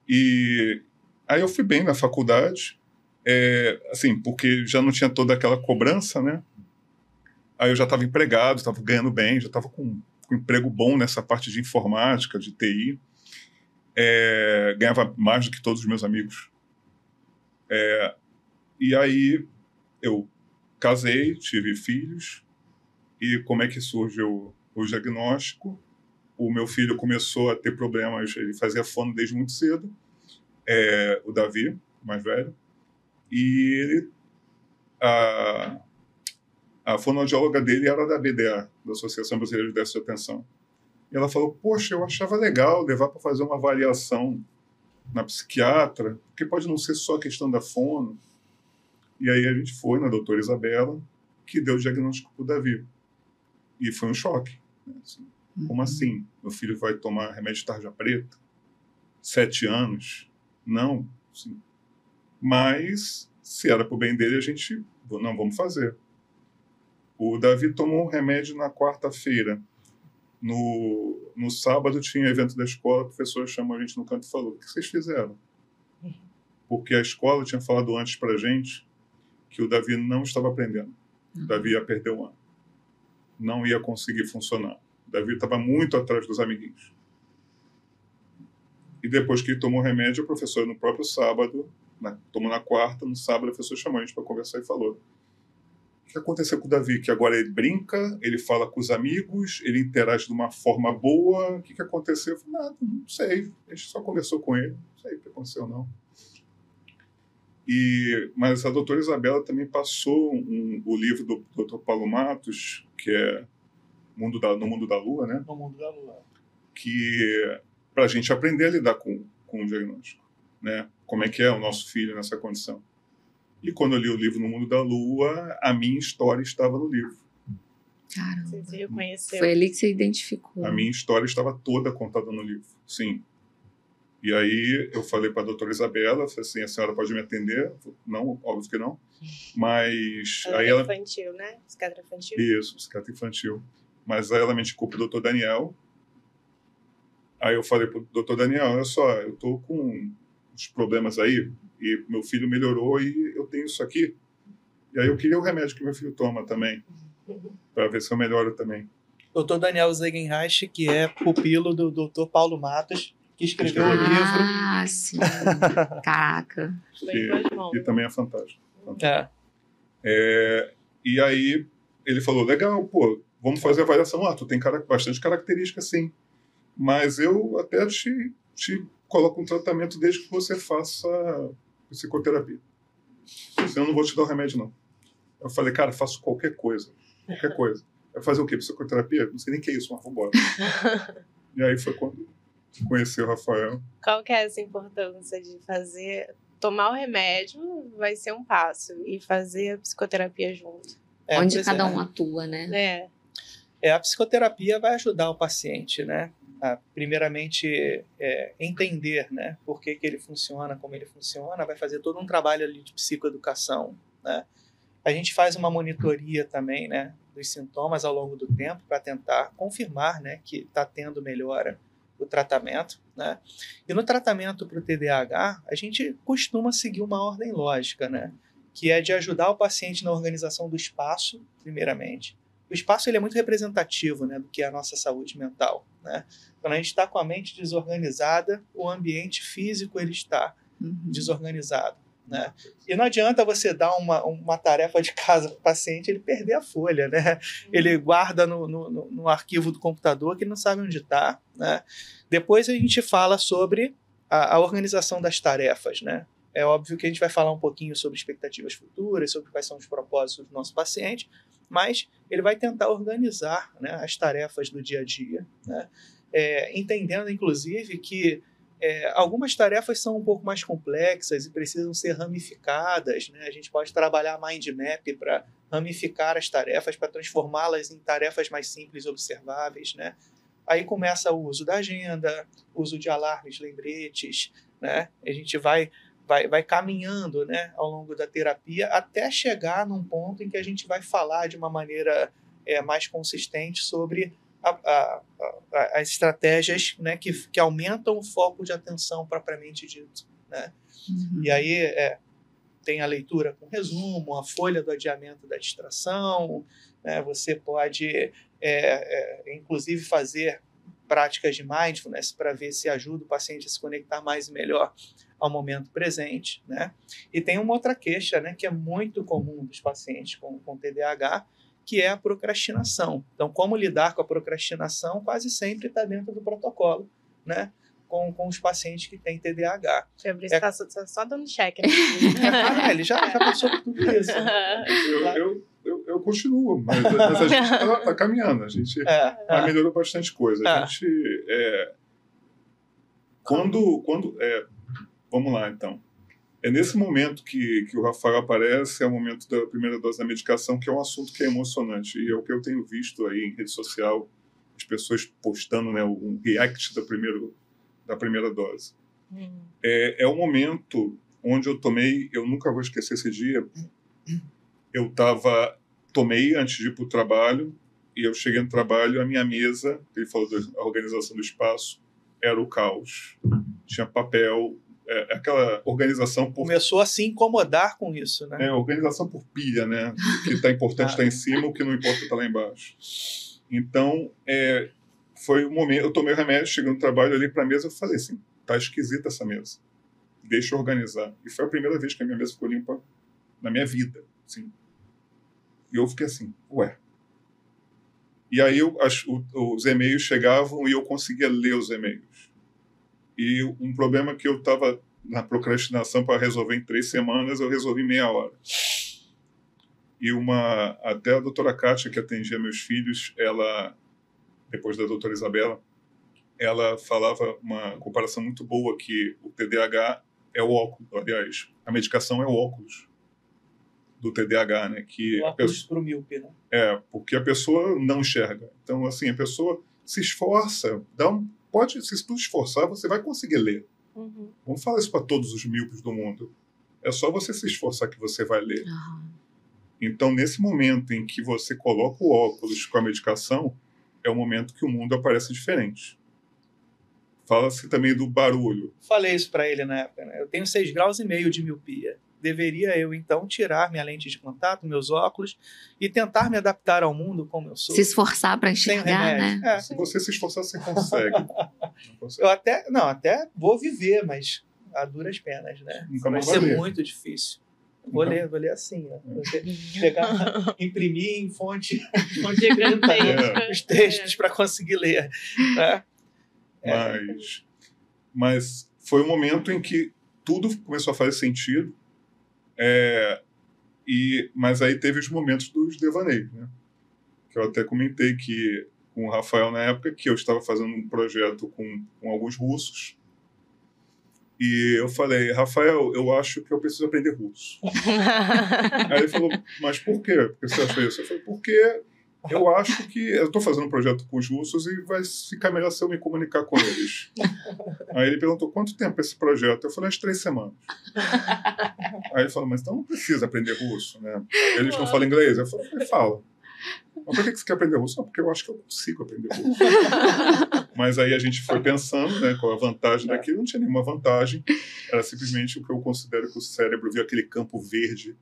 E aí eu fui bem na faculdade, assim, porque já não tinha toda aquela cobrança, né? Aí eu já estava empregado, estava ganhando bem, já estava com um emprego bom nessa parte de informática, de TI. Ganhava mais do que todos os meus amigos. E aí eu casei, tive filhos, e como é que surgiu o diagnóstico? O meu filho começou a ter problemas, ele fazia fono desde muito cedo, o Davi, o mais velho, e ele, a fonoaudióloga dele era da BDA, da Associação Brasileira de Déficit de Atenção. E ela falou, poxa, eu achava legal levar para fazer uma avaliação na psiquiatra, porque pode não ser só a questão da fono. E aí a gente foi na doutora Isabela, que deu o diagnóstico para o Davi. E foi um choque. Né? Assim, como assim? Meu filho vai tomar remédio de tarja preta? 7 anos? Não. Assim. Mas, se era para o bem dele, a gente não vamos fazer. O Davi tomou um remédio na quarta-feira. No sábado tinha evento da escola, a professora chamou a gente no canto e falou, o que vocês fizeram? Porque a escola tinha falado antes para a gente que o Davi não estava aprendendo. O Davi ia perder o ano. Não ia conseguir funcionar. O Davi estava muito atrás dos amiguinhos. E depois que ele tomou o remédio, a professora, no próprio sábado, tomou na quarta, no sábado, a professora chamou a gente para conversar e falou, o que aconteceu com o Davi? Que agora ele brinca, ele fala com os amigos, ele interage de uma forma boa. O que aconteceu? Eu falei, nada, não sei. A gente só conversou com ele. Não sei o que aconteceu, não. Mas a doutora Isabela também passou o livro do Dr. Paulo Matos, que é No Mundo da Lua, né? No Mundo da Lua. Que para a gente aprender a lidar com o diagnóstico, né? Como é que é o nosso filho nessa condição. E quando eu li o livro No Mundo da Lua, a minha história estava no livro. Caramba. Você se reconheceu. Foi ali que você identificou. A minha história estava toda contada no livro, sim. E aí eu falei para a doutora Isabela, falei assim, a senhora pode me atender? Não, óbvio que não. Mas aí ela... infantil, né? Psiquiatra infantil. Isso, psiquiatra infantil. Mas aí ela me indicou para o doutor Daniel. Aí eu falei para o doutor Daniel, olha só, eu estou com uns problemas aí, e meu filho melhorou e eu tenho isso aqui. E aí eu queria o remédio que meu filho toma também, para ver se eu melhoro também. Dr. Daniel Zegenreich, que é pupilo do Dr. Paulo Matos, que escreveu o livro. Ah, sim. Caraca. E também é fantástico. É. E aí ele falou, legal, pô, vamos fazer a avaliação. Tu tem bastante característica, sim. Mas eu até te coloco um tratamento desde que você faça psicoterapia. Senão eu não vou te dar o remédio, não. Eu falei, cara, faço qualquer coisa. Qualquer coisa. Vai fazer o quê? Psicoterapia? Não sei nem o que é isso, mas vambora. E aí foi quando conheci o Rafael. Qual que é essa importância de tomar o remédio vai ser um passo, e fazer a psicoterapia junto? Onde cada um atua, né? A psicoterapia vai ajudar o paciente, né? Primeiramente, entender, né, por que ele funciona, como ele funciona, vai fazer todo um trabalho ali de psicoeducação, né? A gente faz uma monitoria também, né, dos sintomas ao longo do tempo para tentar confirmar, né, que está tendo melhora o tratamento, né? E no tratamento para o TDAH, a gente costuma seguir uma ordem lógica, né, que é de ajudar o paciente na organização do espaço, primeiramente. O espaço ele é muito representativo, né, do que é a nossa saúde mental, né? Quando a gente está com a mente desorganizada, o ambiente físico ele está desorganizado, né? E não adianta você dar uma tarefa de casa para o paciente ele perder a folha, né? Ele guarda no arquivo do computador que ele não sabe onde está, né? Depois a gente fala sobre a organização das tarefas, né? É óbvio que a gente vai falar um pouquinho sobre expectativas futuras, sobre quais são os propósitos do nosso paciente, mas ele vai tentar organizar, né, as tarefas do dia a dia, né? Entendendo, inclusive, que algumas tarefas são um pouco mais complexas e precisam ser ramificadas, né? A gente pode trabalhar mind map para ramificar as tarefas, para transformá-las em tarefas mais simples e observáveis, né? Aí começa o uso da agenda, uso de alarmes, lembretes, né? A gente vai caminhando, né, ao longo da terapia até chegar num ponto em que a gente vai falar de uma maneira mais consistente sobre as estratégias, né, que aumentam o foco de atenção propriamente dito, né? E aí tem a leitura com resumo, a folha do adiamento da distração, né? Você pode inclusive fazer práticas de mindfulness para ver se ajuda o paciente a se conectar mais e melhor ao momento presente, né? E tem uma outra queixa, né, que é muito comum dos pacientes com TDAH, que é a procrastinação. Então, como lidar com a procrastinação quase sempre está dentro do protocolo, né, com os pacientes que têm TDAH. Fabrício está só dando cheque, né? Ele já passou por tudo isso. Eu eu continuo, mas a gente está caminhando, a gente melhorou bastante coisa. A gente, vamos lá, então. É nesse momento que o Rafael aparece, é o momento da primeira dose da medicação, que é um assunto que é emocionante. E é o que eu tenho visto aí em rede social, as pessoas postando, né, um react da primeira dose. É o momento onde eu nunca vou esquecer esse dia, tomei antes de ir para o trabalho, e eu cheguei no trabalho, a minha mesa, ele falou da organização do espaço, era o caos. Tinha papel, aquela organização por... Começou a se incomodar com isso, né? Organização por pilha, né? O que está importante está em cima, o que não importa está lá embaixo. Então, foi o momento, eu tomei o remédio, cheguei no trabalho, olhei para a mesa e falei assim, tá esquisita essa mesa, deixa eu organizar. E foi a primeira vez que a minha mesa ficou limpa na minha vida, assim. E eu fiquei assim, ué. E aí os e-mails chegavam e eu conseguia ler os e-mails. E um problema que eu estava na procrastinação para resolver em 3 semanas, eu resolvi em meia hora. E até a doutora Kátia, que atendia meus filhos, ela, depois da doutora Isabela, ela falava uma comparação muito boa, que o TDAH é o óculos, aliás, a medicação é o óculos do TDAH, né? Que o óculos para o míope, né? Porque a pessoa não enxerga. Então, assim, a pessoa se esforça, se tu esforçar, você vai conseguir ler. Uhum. Vamos falar isso para todos os míopes do mundo. É só você se esforçar que você vai ler. Uhum. Então, nesse momento em que você coloca o óculos com a medicação, é o momento que o mundo aparece diferente. Fala-se também do barulho. Falei isso para ele na época, né? Eu tenho 6,5 graus de miopia. Deveria eu, então, tirar minha lente de contato, meus óculos, e tentar me adaptar ao mundo como eu sou. Se esforçar para enxergar, né? Se você se esforçar, você consegue. Eu até vou viver, mas a duras penas, né? Vai ser muito difícil. Vou ler assim, ó. Pegar, imprimir em fonte os textos para conseguir ler. Né? Mas foi um momento em que tudo começou a fazer sentido, mas aí teve os momentos dos devaneios, né? Que eu até comentei com o Rafael na época, que eu estava fazendo um projeto com alguns russos, e eu falei, Rafael, eu acho que eu preciso aprender russo. Aí ele falou, mas por quê? Por que você achou isso? Eu falei, porque eu acho que eu estou fazendo um projeto com os russos e vai ficar melhor se eu me comunicar com eles. Aí ele perguntou, quanto tempo é esse projeto? Eu falei, as 3 semanas. Aí ele falou, mas então não precisa aprender russo, né? Eles não falam inglês? Eu falei, fala. Mas por que você quer aprender russo? Não, porque eu acho que eu consigo aprender russo. Mas aí a gente foi pensando, né, qual a vantagem daquilo. Não tinha nenhuma vantagem. Era simplesmente o que eu considero que o cérebro viu aquele campo verde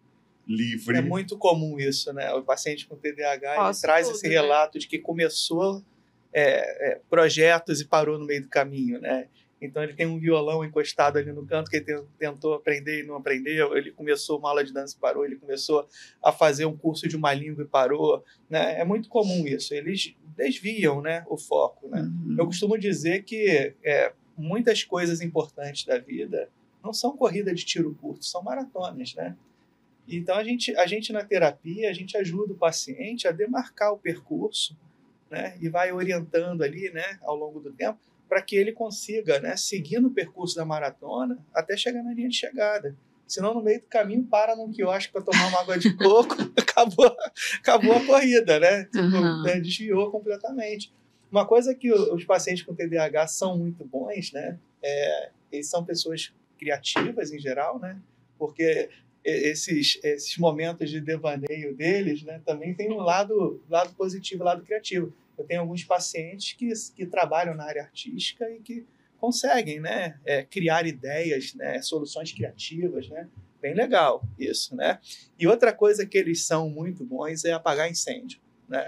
livre. É muito comum isso, né? O paciente com TDAH ele traz esse relato de que começou projetos e parou no meio do caminho, né? Então ele tem um violão encostado ali no canto que ele tentou aprender e não aprendeu, ele começou uma aula de dança e parou, ele começou a fazer um curso de uma língua e parou, né? É muito comum isso, eles desviam, né, o foco, né? Uhum. Eu costumo dizer que muitas coisas importantes da vida não são corrida de tiro curto, são maratonas, né? Então a gente na terapia, a gente ajuda o paciente a demarcar o percurso, né, e vai orientando ali, né, ao longo do tempo, para que ele consiga, né, seguir no percurso da maratona até chegar na linha de chegada. Senão, no meio do caminho, para num quiosque para tomar uma água de coco, acabou a corrida, né? Desviou completamente. Uma coisa que os pacientes com TDAH são muito bons, né? Eles são pessoas criativas em geral, né? Porque esses momentos de devaneio deles, né, também tem um lado positivo, lado criativo. Eu tenho alguns pacientes que trabalham na área artística e que conseguem, né, criar ideias, né, soluções criativas, né? Bem legal isso, né? E outra coisa que eles são muito bons é apagar incêndio, né?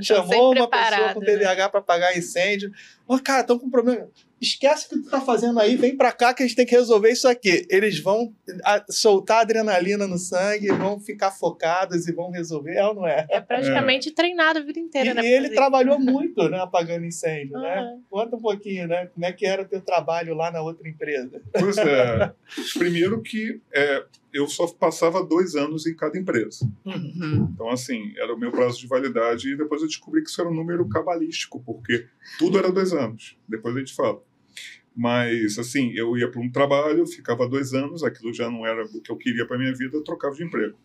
Chamou uma pessoa com TDAH, né, para apagar incêndio. Cara, estão com problema. esquece o que tu tá fazendo aí, vem pra cá que a gente tem que resolver isso aqui. Eles vão soltar adrenalina no sangue, vão ficar focados e vão resolver, é ou não é? É praticamente treinado a vida inteira, né? E ele trabalhou muito, né, apagando incêndio, né? Conta um pouquinho, né? Como é que era o teu trabalho lá na outra empresa? Pois é. Primeiro que eu só passava 2 anos em cada empresa. Então, assim, era o meu prazo de validade e depois eu descobri que isso era um número cabalístico, porque tudo era 2 anos. Depois a gente fala. Mas, assim, eu ia para um trabalho, ficava 2 anos, aquilo já não era o que eu queria para minha vida, eu trocava de emprego.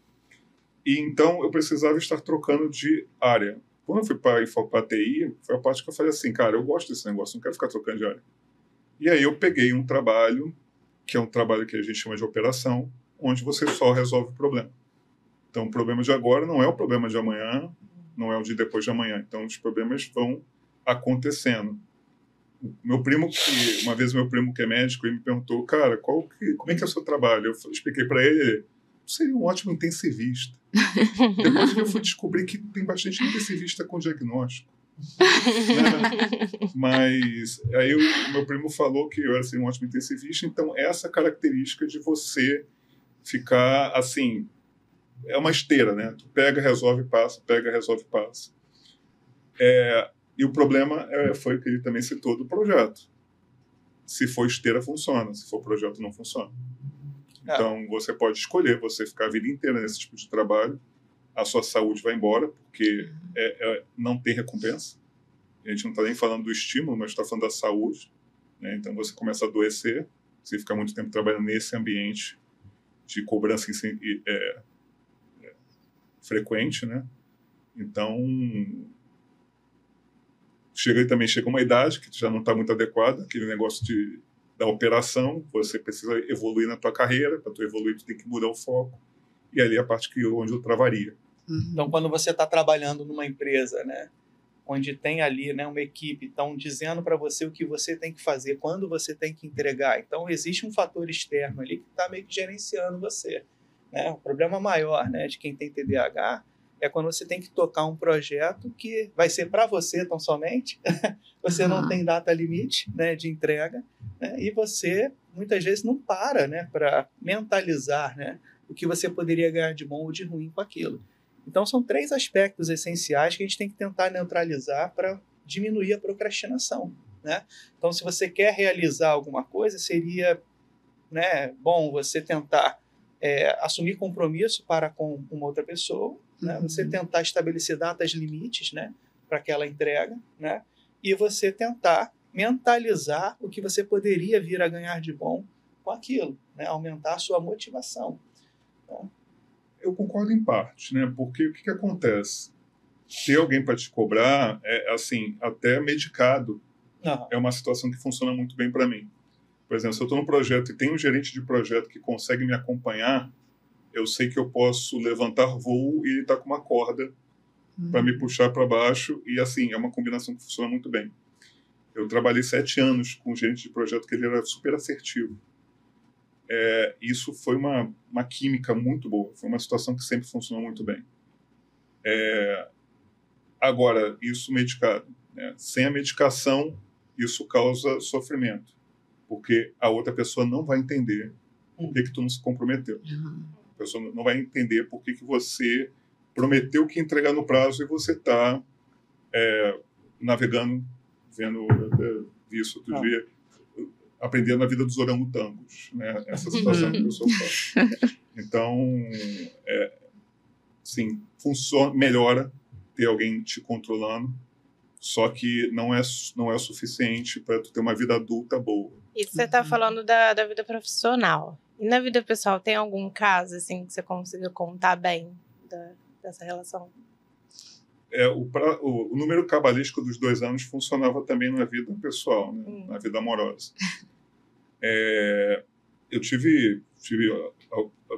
E então eu precisava estar trocando de área. Quando eu fui para a TI, foi a parte que eu falei assim, cara, eu gosto desse negócio, não quero ficar trocando de área. E aí eu peguei um trabalho, que é um trabalho que a gente chama de operação, onde você só resolve o problema. Então, o problema de agora não é o problema de amanhã, não é o de depois de amanhã. Então, os problemas vão acontecendo. Uma vez meu primo que é médico, ele me perguntou, cara, como é que é o seu trabalho? Eu expliquei para ele, seria um ótimo intensivista. Depois que eu fui descobrir que tem bastante intensivista com diagnóstico. Mas aí o meu primo falou que eu era assim, um ótimo intensivista, então essa característica de você ficar assim, é uma esteira, né? Tu pega, resolve, passa, pega, resolve, passa. E o problema foi o que ele também citou do projeto. Se for esteira, funciona. Se for projeto, não funciona. Então, você pode escolher você ficar a vida inteira nesse tipo de trabalho. A sua saúde vai embora, porque não tem recompensa. A gente não está nem falando do estímulo, mas está falando da saúde. Né? Então, você começa a adoecer se ficar muito tempo trabalhando nesse ambiente de cobrança frequente. Né? Então, chega uma idade que já não está muito adequada, aquele negócio da operação, você precisa evoluir na tua carreira, para tu evoluir tu tem que mudar o foco, e ali é a parte onde eu travaria. Então, quando você está trabalhando numa empresa, né, onde tem ali, né, uma equipe, estão dizendo para você o que você tem que fazer, quando você tem que entregar, então existe um fator externo ali que está meio que gerenciando você. Né? O problema maior, né, de quem tem TDAH é quando você tem que tocar um projeto que vai ser para você tão somente, você não tem data limite, né, de entrega, né, e você muitas vezes não para, né, para mentalizar, né, o que você poderia ganhar de bom ou de ruim com aquilo. Então são 3 aspectos essenciais que a gente tem que tentar neutralizar para diminuir a procrastinação. Né? Então, se você quer realizar alguma coisa, seria, né, bom você tentar assumir compromisso para com uma outra pessoa, né? Você tentar estabelecer datas limites, né, para aquela entrega, né? E você tentar mentalizar o que você poderia vir a ganhar de bom com aquilo, né? Aumentar a sua motivação. Tá? Eu concordo em parte, né? Porque o que acontece? Ter alguém para te cobrar, assim, até medicado, é uma situação que funciona muito bem para mim. Por exemplo, se eu estou num projeto e tem um gerente de projeto que consegue me acompanhar, eu sei que eu posso levantar voo e ele está com uma corda para me puxar para baixo, e assim, é uma combinação que funciona muito bem. Eu trabalhei 7 anos com um gerente de projeto que ele era super assertivo. Isso foi uma química muito boa, foi uma situação que sempre funcionou muito bem. Agora, isso medicado, né? Sem a medicação, isso causa sofrimento, porque a outra pessoa não vai entender por que tu não se comprometeu. A pessoa não vai entender por que você prometeu que ia entregar no prazo e você está navegando, vi isso outro dia, aprendendo a vida dos orangotangos, né? Essa situação que a pessoa faz. Então, sim, funciona, melhora ter alguém te controlando, só que não é o suficiente para tu ter uma vida adulta boa. E você está falando da vida profissional. E na vida pessoal, tem algum caso assim que você conseguiu contar bem dessa relação? O número cabalístico dos 2 anos funcionava também na vida pessoal, né? Na vida amorosa. Eu tive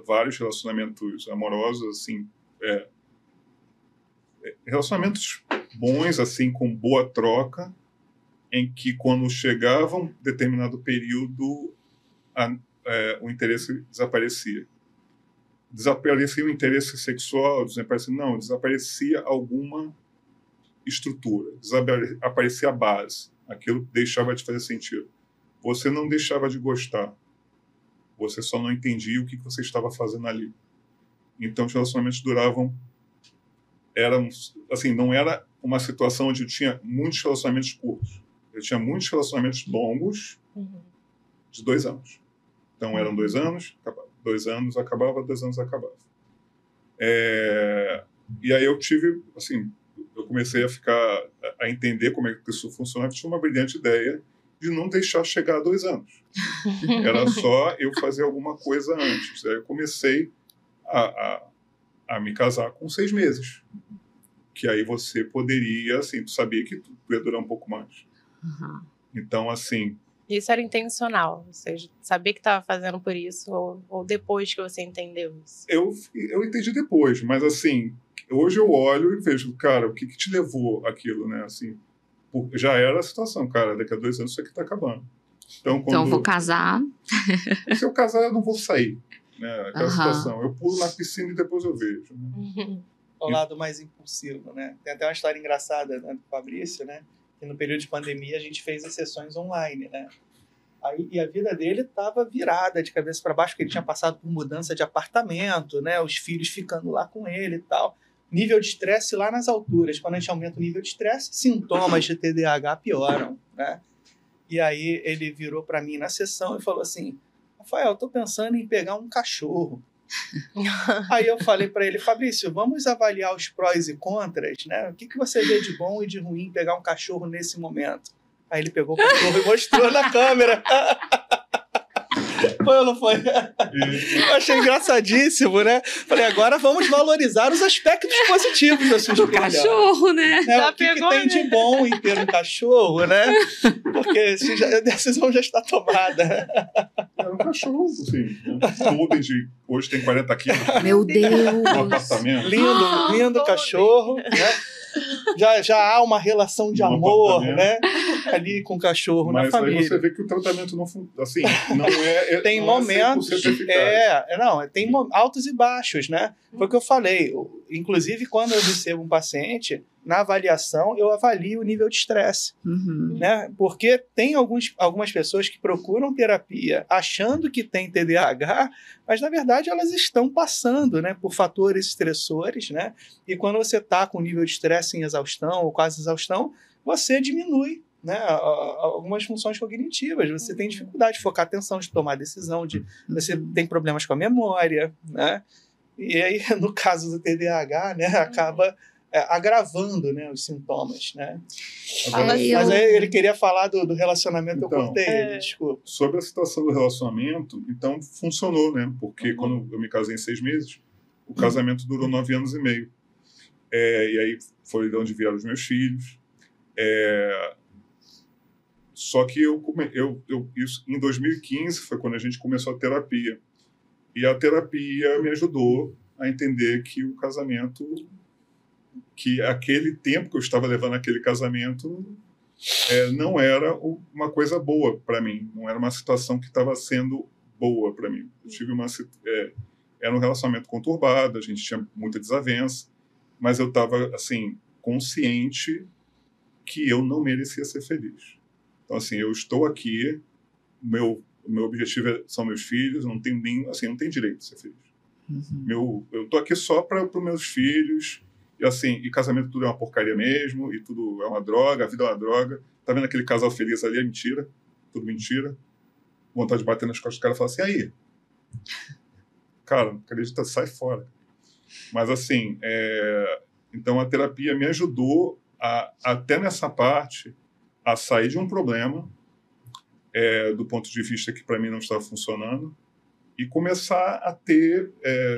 vários relacionamentos amorosos, assim, relacionamentos bons, assim, com boa troca, em que quando chegava um determinado período, o interesse desaparecia. Desaparecia o interesse sexual, desaparecia alguma estrutura, desaparecia a base, aquilo deixava de fazer sentido. você não deixava de gostar. Você só não entendia o que você estava fazendo ali. Então, os relacionamentos duravam... assim, não era uma situação onde eu tinha muitos relacionamentos curtos. Eu tinha muitos relacionamentos longos de 2 anos. Então, eram 2 anos, 2 anos acabava, 2 anos acabava. E aí eu tive, assim, eu comecei a entender como é que isso funcionava. Eu tinha uma brilhante ideia de não deixar chegar a 2 anos. Era só eu fazer alguma coisa antes. Aí eu comecei a me casar com 6 meses. Que aí você poderia, assim, tu sabia que tudo ia durar um pouco mais. Então, assim... Isso era intencional? Ou seja, sabia que estava fazendo por isso? Ou depois que você entendeu isso? Eu entendi depois, mas, assim, hoje eu olho e vejo, cara, o que te levou aquilo, né? Assim, já era a situação, cara, daqui a 2 anos isso aqui tá acabando. Então eu vou casar. Se eu casar, eu não vou sair, né? Aquela situação. Eu pulo na piscina e depois eu vejo, né? O lado mais impulsivo, né? Tem até uma história engraçada, né, do Fabrício, né? Que no período de pandemia a gente fez as sessões online, né? Aí, e a vida dele estava virada de cabeça para baixo, porque ele tinha passado por mudança de apartamento, né? Os filhos ficando lá com ele e tal. Nível de estresse lá nas alturas. Quando a gente aumenta o nível de estresse, sintomas de TDAH pioram, né? E aí ele virou para mim na sessão e falou assim: Rafael, eu tô pensando em pegar um cachorro. Aí eu falei para ele: Fabrício, vamos avaliar os prós e contras, né? O que você vê de bom e de ruim em pegar um cachorro nesse momento? Aí ele pegou o cachorro e mostrou na câmera. Foi ou não foi? Eu achei engraçadíssimo, né? Falei, agora vamos valorizar os aspectos positivos da sua escolha. O cachorro, né? O que tem de bom em ter um cachorro, né? Porque a decisão já está tomada. Era um cachorro, assim. Hoje tem 40 quilos. Meu Deus! No apartamento. Lindo cachorro, né? Já há uma relação de amor, né? Ali com o cachorro na família. Mas aí você vê que o tratamento não assim, não é... Tem momentos... Tem altos e baixos, né? Foi o que eu falei. Inclusive, quando eu recebo um paciente, na avaliação, eu avalio o nível de estresse. Né? Porque tem algumas pessoas que procuram terapia achando que tem TDAH, mas, na verdade, elas estão passando, né, por fatores estressores, né? E quando você está com o nível de estresse em exaustão ou quase exaustão, você diminui, né, algumas funções cognitivas. Você tem dificuldade de focar atenção, de tomar decisão, você tem problemas com a memória, né? E aí, no caso do TDAH, né, acaba agravando, né, os sintomas, né? Mas aí ele queria falar do relacionamento, então, eu cortei ele, desculpa. Sobre a situação do relacionamento, então funcionou, né? Porque quando eu me casei em 6 meses, o casamento durou 9 anos e meio. E aí foi de onde vieram os meus filhos. Só que isso em 2015 foi quando a gente começou a terapia. E a terapia me ajudou a entender que o casamento, que aquele tempo que eu estava levando naquele casamento não era uma coisa boa para mim, não era uma situação que estava sendo boa para mim. Eu tive era um relacionamento conturbado, a gente tinha muita desavença, mas eu estava assim consciente que eu não merecia ser feliz. Então, assim, eu estou aqui, meu objetivo são meus filhos, não tenho não tenho direito de ser feliz. Eu estou aqui só para os meus filhos. E assim, e casamento tudo é uma porcaria mesmo, e tudo é uma droga, a vida é uma droga. Tá vendo aquele casal feliz ali? É mentira, tudo mentira. Vontade de bater nas costas do cara e falar assim, aí, cara, não acredita, sai fora. Mas assim, então a terapia me ajudou até nessa parte a sair de um problema do ponto de vista que para mim não estava funcionando e começar a ter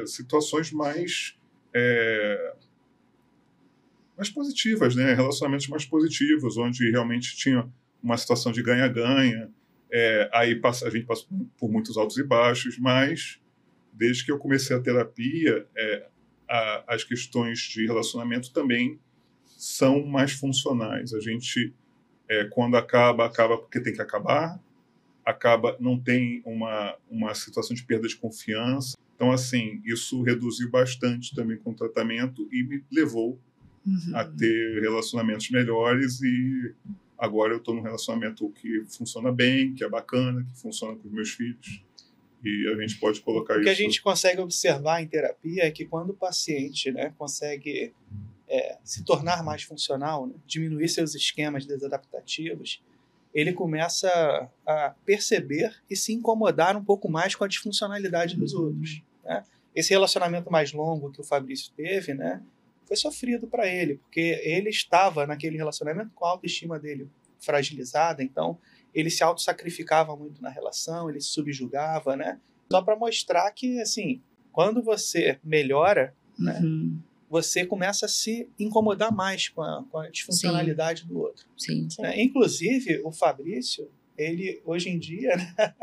situações mais positivas, né? Relacionamentos mais positivos, onde realmente tinha uma situação de ganha-ganha. Aí a gente passou por muitos altos e baixos, mas desde que eu comecei a terapia, as questões de relacionamento também são mais funcionais. A gente, quando acaba porque tem que acabar, não tem uma situação de perda de confiança. Então, assim, isso reduziu bastante também com o tratamento e me levou a ter relacionamentos melhores e agora eu estou num relacionamento que funciona bem, que é bacana, que funciona com os meus filhos. E a gente pode colocar isso... O que a gente consegue observar em terapia é que quando o paciente, né, consegue se tornar mais funcional, né, diminuir seus esquemas desadaptativos, ele começa a perceber e se incomodar um pouco mais com a disfuncionalidade dos outros, né? Esse relacionamento mais longo que o Fabrício teve, né, foi sofrido para ele, porque ele estava naquele relacionamento com a autoestima dele fragilizada, então ele se autossacrificava muito na relação, ele se subjugava, né? Só para mostrar que, assim, quando você melhora, né, você começa a se incomodar mais com a disfuncionalidade do outro. Sim. Inclusive, o Fabrício, ele, hoje em dia, né,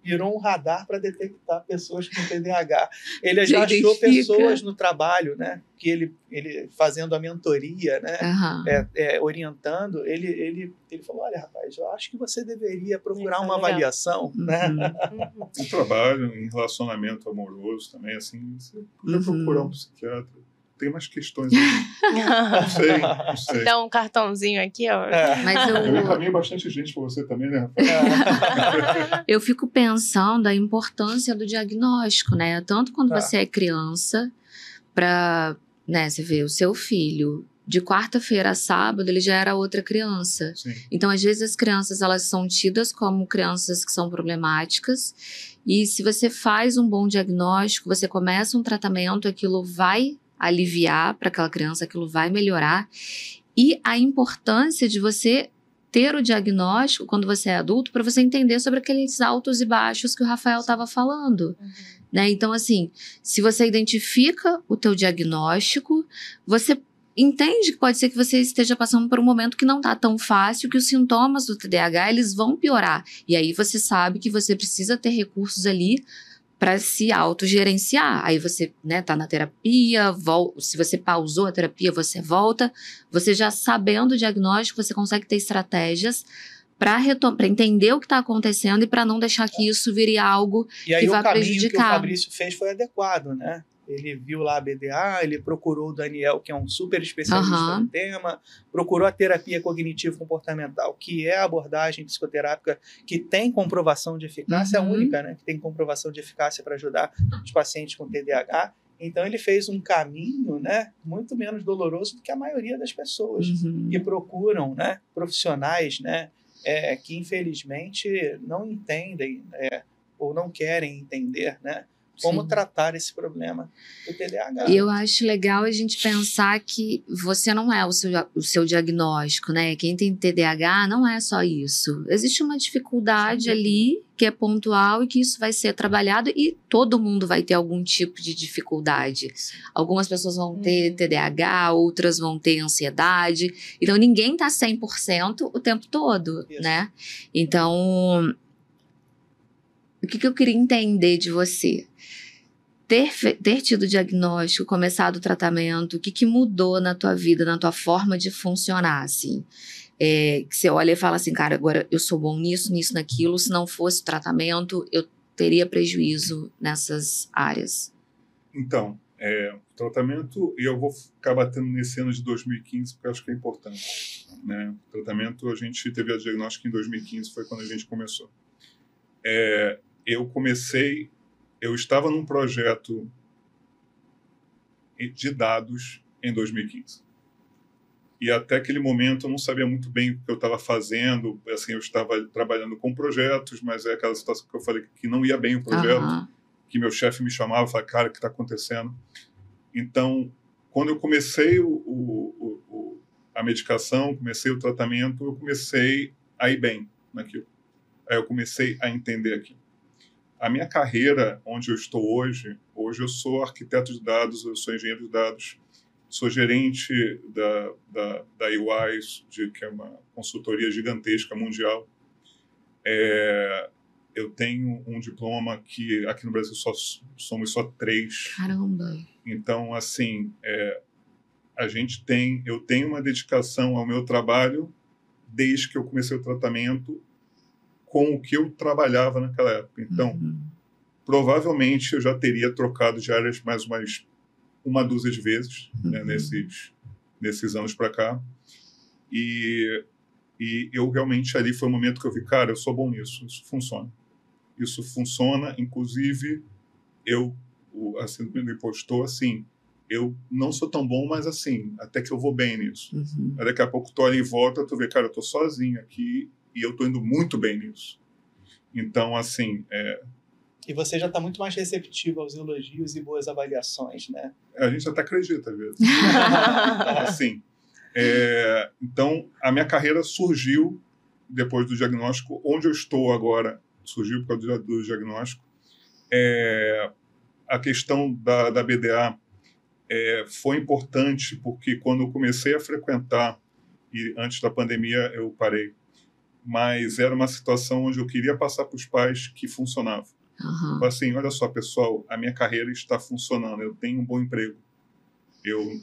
virou um radar para detectar pessoas com TDAH. Ele já achou pessoas no trabalho, né, que ele fazendo a mentoria, né, orientando, ele falou, olha, rapaz, eu acho que você deveria procurar uma avaliação. Né? Em trabalho, em relacionamento amoroso também, assim, você podia procurar um psiquiatra. Tem umas questões aí. Não sei. Dá um cartãozinho aqui, ó. Mas eu encaminhei bastante gente para você também, né, Rafael? Eu fico pensando a importância do diagnóstico, né? Tanto quando você é criança, para, né, você vê o seu filho, de quarta-feira a sábado, ele já era outra criança. Sim. Então, às vezes, as crianças, elas são tidas como crianças que são problemáticas, e se você faz um bom diagnóstico, você começa um tratamento, aquilo vai aliviar para aquela criança, aquilo vai melhorar. E a importância de você ter o diagnóstico quando você é adulto para você entender sobre aqueles altos e baixos que o Rafael estava falando. Né? Então, assim, se você identifica o teu diagnóstico, você entende que pode ser que você esteja passando por um momento que não está tão fácil, que os sintomas do TDAH, eles vão piorar. E aí você sabe que você precisa ter recursos ali para se autogerenciar. Aí você, né, tá na terapia, se você pausou a terapia, você volta. Você já sabendo o diagnóstico, você consegue ter estratégias para entender o que está acontecendo e para não deixar que isso vire algo que vá prejudicar. E aí o caminho que o Fabrício fez foi adequado, né? Ele viu lá a BDA, ele procurou o Daniel, que é um super especialista no tema, procurou a terapia cognitivo-comportamental, que é a abordagem psicoterápica que tem comprovação de eficácia, a única, né, que tem comprovação de eficácia para ajudar os pacientes com TDAH. Então ele fez um caminho, né, muito menos doloroso do que a maioria das pessoas que procuram, né, profissionais, né, que infelizmente não entendem ou não querem entender, né, como tratar esse problema do TDAH. E eu acho legal a gente pensar que você não é o seu diagnóstico, né? Quem tem TDAH não é só isso. Existe uma dificuldade ali que é pontual e que isso vai ser trabalhado e todo mundo vai ter algum tipo de dificuldade. Algumas pessoas vão ter TDAH, outras vão ter ansiedade. Então, ninguém tá 100% o tempo todo, né? Então, o que eu queria entender de você? Ter tido o diagnóstico, começado o tratamento, o que mudou na tua vida, na tua forma de funcionar, assim? Que você olha e fala assim, cara, agora eu sou bom nisso, naquilo, se não fosse o tratamento, eu teria prejuízo nessas áreas. Então, o tratamento, e eu vou ficar batendo nesse ano de 2015, porque eu acho que é importante, né? O tratamento, a gente teve a diagnóstico em 2015, foi quando a gente começou. Eu estava num projeto de dados em 2015. E até aquele momento eu não sabia muito bem o que eu estava fazendo. Assim, eu estava trabalhando com projetos, mas é aquela situação que eu falei que não ia bem o projeto, que meu chefe me chamava e falava, cara, o que está acontecendo? Então, quando eu comecei a medicação, comecei o tratamento, eu comecei a ir bem naquilo. Aí eu comecei a entender aquilo. A minha carreira, onde eu estou hoje eu sou arquiteto de dados, eu sou engenheiro de dados, sou gerente da UI, que é uma consultoria gigantesca mundial. Eu tenho um diploma que aqui no Brasil somos só 3. Caramba! Então, assim, eu tenho uma dedicação ao meu trabalho desde que eu comecei o tratamento com o que eu trabalhava naquela época. Então, provavelmente eu já teria trocado de áreas mais uma dúzia de vezes, né, nesses anos para cá. E E eu realmente, ali foi o momento que eu vi, cara, eu sou bom nisso, isso funciona. Isso funciona, inclusive, a síndrome do impostor, assim, eu não sou tão bom, mas assim, até que eu vou bem nisso. Aí daqui a pouco tu olha em volta, tu vê, cara, eu tô sozinho aqui e eu tô indo muito bem nisso. Então, assim... E você já está muito mais receptivo aos elogios e boas avaliações, né? A gente até acredita, às vezes. Assim, então, a minha carreira surgiu depois do diagnóstico. Onde eu estou agora surgiu por causa do diagnóstico. A questão da BDA foi importante porque quando eu comecei a frequentar, e antes da pandemia eu parei, mas era uma situação onde eu queria passar para os pais que funcionava. Assim, olha só, pessoal, a minha carreira está funcionando, eu tenho um bom emprego. Eu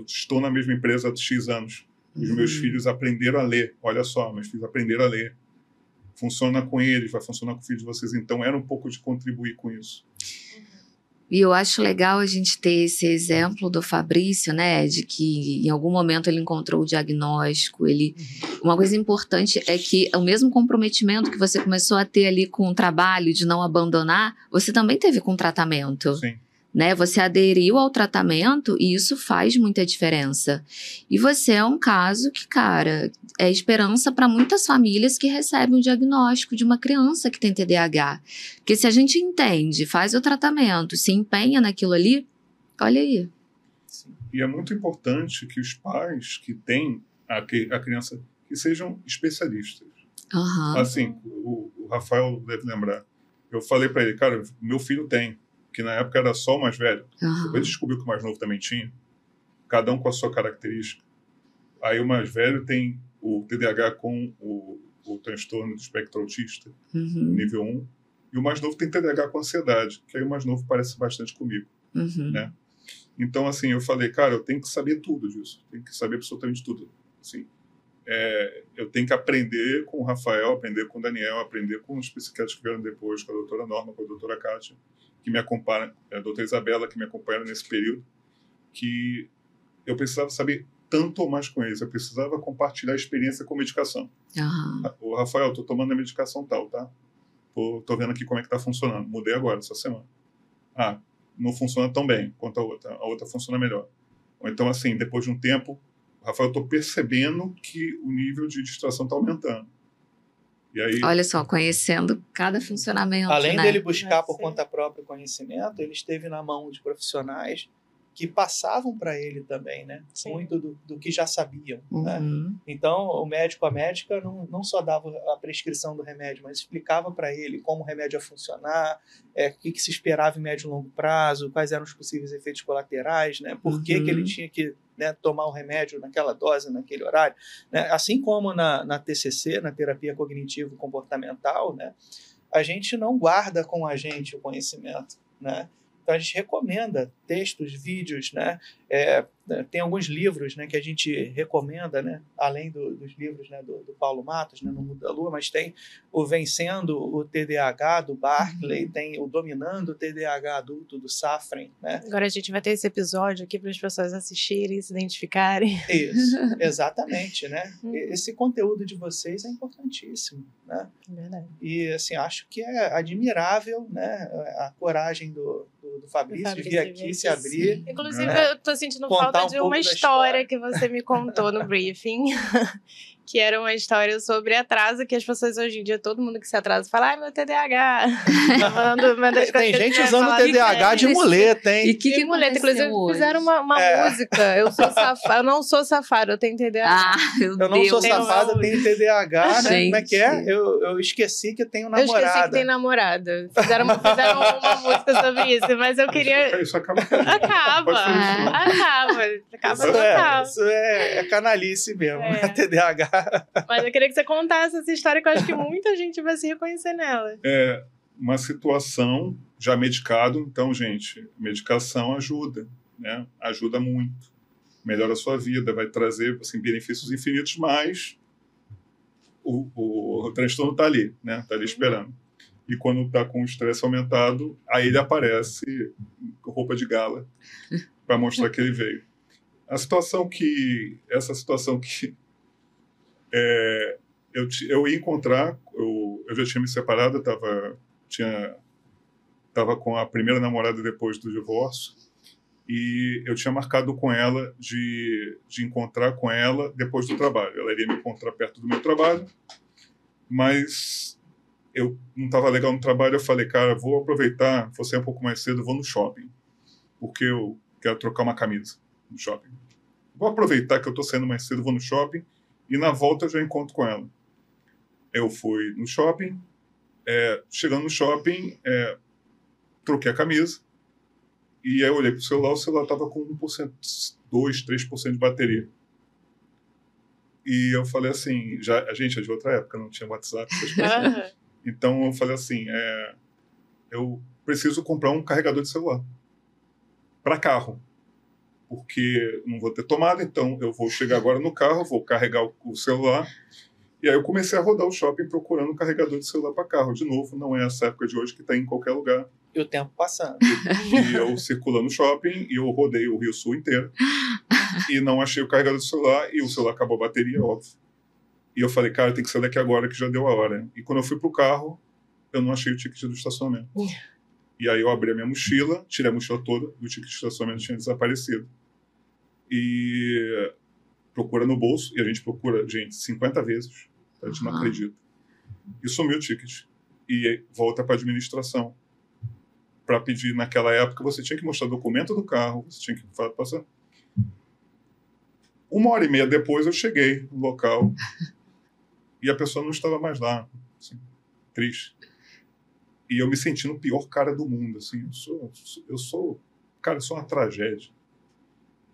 estou na mesma empresa há X anos. Os meus filhos aprenderam a ler. Olha só, meus filhos aprenderam a ler. Funciona com eles, vai funcionar com o filho de vocês. Então, era um pouco de contribuir com isso. E eu acho legal a gente ter esse exemplo do Fabrício, né, de que em algum momento ele encontrou o diagnóstico. Uma coisa importante é que o mesmo comprometimento que você começou a ter ali com o trabalho, de não abandonar, você também teve com o tratamento. Sim. Né? Você aderiu ao tratamento e isso faz muita diferença. E você é um caso que, cara, é esperança para muitas famílias que recebem o diagnóstico de uma criança que tem TDAH. Porque se a gente entende, faz o tratamento, se empenha naquilo ali, olha aí. E é muito importante que os pais que têm a criança, que sejam especialistas. Assim, o Rafael deve lembrar. Eu falei para ele, cara, meu filho tem, que na época era só o mais velho. Depois descobriu que o mais novo também tinha. Cada um com a sua característica. Aí o mais velho tem o TDAH com o transtorno do espectro autista, nível 1. E o mais novo tem TDAH com ansiedade, que aí o mais novo parece bastante comigo. Né? Então, assim, eu falei, cara, eu tenho que saber tudo disso. Tenho que saber absolutamente tudo. Assim, eu tenho que aprender com o Rafael, aprender com o Daniel, aprender com os psiquiatras que vieram depois, com a doutora Norma, com a doutora Kátia, que me acompanha, a doutora Isabela, que me acompanha nesse período, que eu precisava saber tanto ou mais com eles. Eu precisava compartilhar a experiência com medicação. O Rafael, estou tomando a medicação tal, tá? Estou vendo aqui como é que está funcionando. Mudei agora, essa semana. Não funciona tão bem quanto a outra funciona melhor. Ou então, assim, depois de um tempo, Rafael, eu estou percebendo que o nível de distração está aumentando. E aí, olha só, conhecendo cada funcionamento. Além né? dele buscar por conta própria conhecimento, ele esteve na mão de profissionais que passavam para ele também, né? Muito do que já sabiam. Né? Então, o médico, a médica, não só dava a prescrição do remédio, mas explicava para ele como o remédio ia funcionar, o que se esperava em médio e longo prazo, quais eram os possíveis efeitos colaterais, né? Por que ele tinha que, né, tomar o remédio naquela dose, naquele horário. Né? Assim como na TCC, na terapia cognitivo-comportamental, né, a gente não guarda com a gente o conhecimento, né? Então, a gente recomenda textos, vídeos, né? Tem alguns livros, né, que a gente recomenda, né, além dos livros, né, do Paulo Matos, né, No Mundo da Lua, mas tem o Vencendo o TDAH, do Barclay, tem o Dominando o TDAH Adulto, do Safran. Né? Agora a gente vai ter esse episódio aqui para as pessoas assistirem, se identificarem. Isso, exatamente. Né? Esse conteúdo de vocês é importantíssimo. Né? Verdade. E assim, acho que é admirável, né, a coragem do Fabrício de vir aqui, se abrir. Inclusive, eu tô sentindo falta de uma história que você me contou no briefing, que era uma história sobre atraso, que as pessoas hoje em dia, todo mundo que se atrasa fala, meu TDAH. Tem gente usando TDAH de muleta, hein? E que muleta? Inclusive, fizeram uma música. Eu não sou safado, eu tenho TDAH. Eu não sou safado, eu tenho TDAH, né? Como é que é? Eu esqueci que eu tenho namorada. Eu esqueci que tem namorada. Fizeram uma música sobre isso, mas eu queria... Isso acaba. Isso é canalice mesmo, TDAH. Mas eu queria que você contasse essa história, que eu acho que muita gente vai se reconhecer nela. É uma situação já medicado, então, gente, medicação ajuda, né? Ajuda muito. Melhora a sua vida, vai trazer assim, benefícios infinitos, mas o transtorno está ali, né? Está ali esperando. E quando está com o estresse aumentado, aí ele aparece com roupa de gala para mostrar que ele veio. Essa situação que Eu ia encontrar, eu já tinha me separado, estava com a primeira namorada depois do divórcio, e eu tinha marcado com ela de encontrar com ela depois do trabalho. Ela iria me encontrar perto do meu trabalho, mas eu não estava legal no trabalho. Eu falei, cara, vou aproveitar, vou sair um pouco mais cedo, vou no shopping, porque eu quero trocar uma camisa no shopping. Vou aproveitar que eu estou saindo mais cedo, vou no shopping, e na volta eu já encontro com ela. Eu fui no shopping, chegando no shopping, troquei a camisa, e aí eu olhei pro celular, o celular estava com 1%, 2%, 3% de bateria. E eu falei assim, a gente é de outra época, não tinha WhatsApp, essas coisas. Então eu falei assim, eu preciso comprar um carregador de celular para carro, porque não vou ter tomada, então eu vou chegar agora no carro, vou carregar o celular. E aí eu comecei a rodar o shopping procurando um carregador de celular para carro. De novo, não é essa época de hoje que está em qualquer lugar. E o tempo passando. E eu circulando no shopping, e eu rodei o Rio Sul inteiro, e não achei o carregador de celular, e o celular acabou a bateria, óbvio. E eu falei, cara, tem que sair daqui agora, que já deu a hora. E quando eu fui pro carro, eu não achei o ticket do estacionamento. E aí eu abri a minha mochila, tirei a mochila toda, e o ticket de estacionamento tinha desaparecido. E procura no bolso, e a gente procura, gente, 50 vezes, a gente não acredita. E sumiu o ticket. E volta para a administração. Para pedir, naquela época, você tinha que mostrar documento do carro, você tinha que passar. 1h30 depois eu cheguei no local e a pessoa não estava mais lá, assim, triste. E eu me senti no pior cara do mundo, assim, eu sou uma tragédia.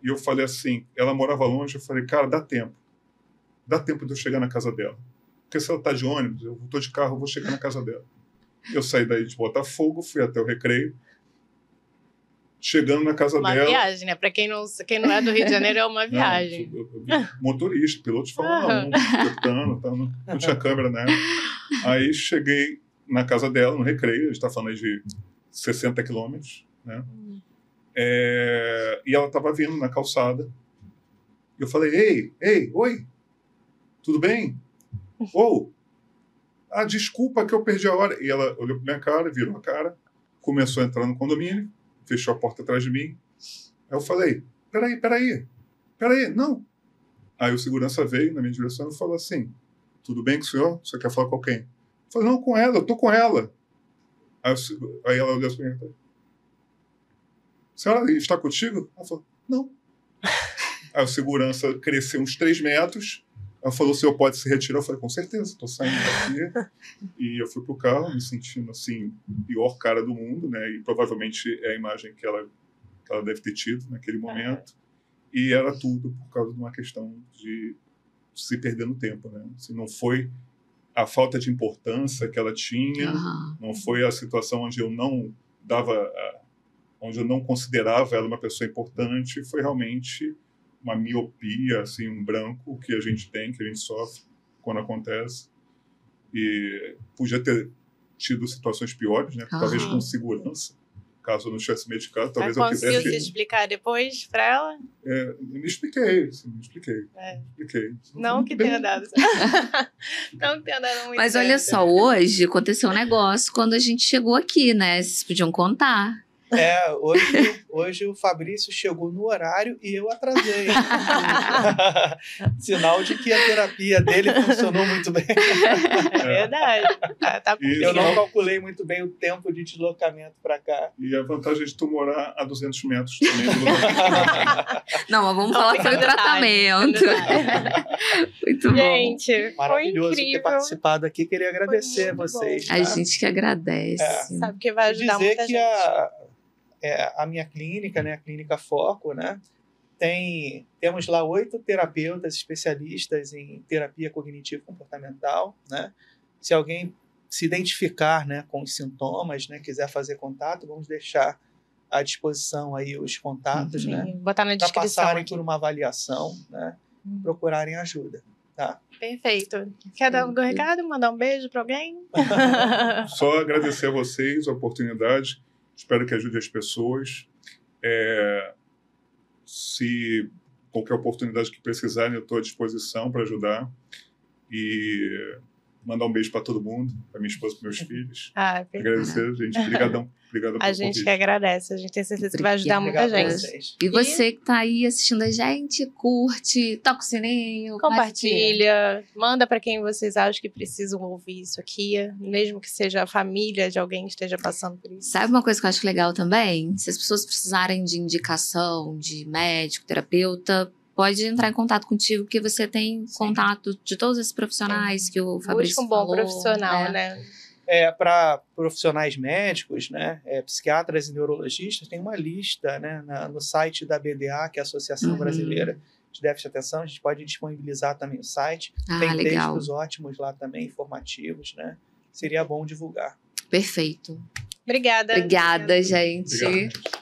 E eu falei assim, ela morava longe, eu falei, cara, dá tempo de eu chegar na casa dela. Porque se ela está de ônibus, eu estou de carro, eu vou chegar na casa dela. Eu saí daí de Botafogo, fui até o Recreio. Chegando na casa dela... Uma viagem, né? Para quem não é do Rio de Janeiro, é uma viagem. Motorista, piloto de Fórmula 1, pilotando, não tinha câmera, né? Aí cheguei na casa dela, no Recreio, a gente está falando aí de 60 quilômetros, né? E ela estava vindo na calçada. Eu falei, ei, oi, tudo bem? Desculpa que eu perdi a hora. E ela olhou para minha cara, virou a cara, começou a entrar no condomínio, fechou a porta atrás de mim. Aí eu falei, peraí, não. Aí o segurança veio na minha direção e falou assim, tudo bem com o senhor? Você quer falar com quem? Eu falei, não, com ela, eu tô com ela. Aí ela olhou para mim, a senhora está contigo? Ela falou, não. Aí o segurança cresceu uns 3 metros. Ela falou, o senhor pode se retirar? Eu falei, com certeza, estou saindo daqui. E eu fui pro carro, me sentindo assim, pior cara do mundo, né? E provavelmente é a imagem que ela deve ter tido naquele momento. E era tudo por causa de uma questão de se perder no tempo, né? Assim, não foi a falta de importância que ela tinha, não foi a situação onde eu não considerava ela uma pessoa importante, foi realmente uma miopia, assim, um branco que a gente tem, que a gente sofre quando acontece. E podia ter tido situações piores, né? Talvez com segurança, caso eu não tivesse medicado, talvez eu tivesse... Conseguiu se explicar depois para ela? Me expliquei. Não que tenha dado. Não que tenha dado muito. Mas olha só, hoje aconteceu um negócio quando a gente chegou aqui, né? Vocês podiam contar. Hoje o Fabrício chegou no horário e eu atrasei. Sinal de que a terapia dele funcionou muito bem. É verdade. Eu não calculei muito bem o tempo de deslocamento para cá. E a vantagem de tu morar a 200 metros também. Não, mas vamos falar sobre o tratamento. Muito bom. Gente, maravilhoso foi incrível ter participado aqui. Queria agradecer a vocês. A gente que agradece. Sabe que vai ajudar dizer muita que gente. A minha clínica, né, a Clínica Foco, né, temos lá 8 terapeutas especialistas em terapia cognitivo-comportamental, né? Se alguém se identificar, né, com os sintomas, né, quiser fazer contato, vamos deixar à disposição aí os contatos, né, botar na descrição para passarem aqui. por uma avaliação, né, procurarem ajuda. Tá? Perfeito. Quer dar algum recado? Mandar um beijo para alguém? Só agradecer a vocês a oportunidade. Espero que ajude as pessoas. Se qualquer oportunidade que precisarem, eu estou à disposição para ajudar. E mandar um beijo para todo mundo, para minha esposa, para meus filhos. Perfeito. Agradecer, gente. Obrigado pelo A gente convite. que agradece. A gente tem certeza que vai ajudar muita Obrigado a gente. vocês. E você que tá aí assistindo a gente, curte, toca o sininho, Compartilha, manda para quem vocês acham que precisam ouvir isso aqui, mesmo que seja a família de alguém que esteja passando por isso. Sabe uma coisa que eu acho legal também? Se as pessoas precisarem de indicação, de médico, terapeuta, pode entrar em contato contigo, porque você tem contato de todos esses profissionais que o Fabrício Busca um bom falou, profissional, né? Para profissionais médicos, né, psiquiatras e neurologistas, tem uma lista, né, no site da BDA, que é a Associação Brasileira de Déficit de Atenção. A gente pode disponibilizar também o site. Tem legal. textos ótimos lá também, informativos, né? Seria bom divulgar. Perfeito. Obrigada. Obrigada, gente. Obrigado.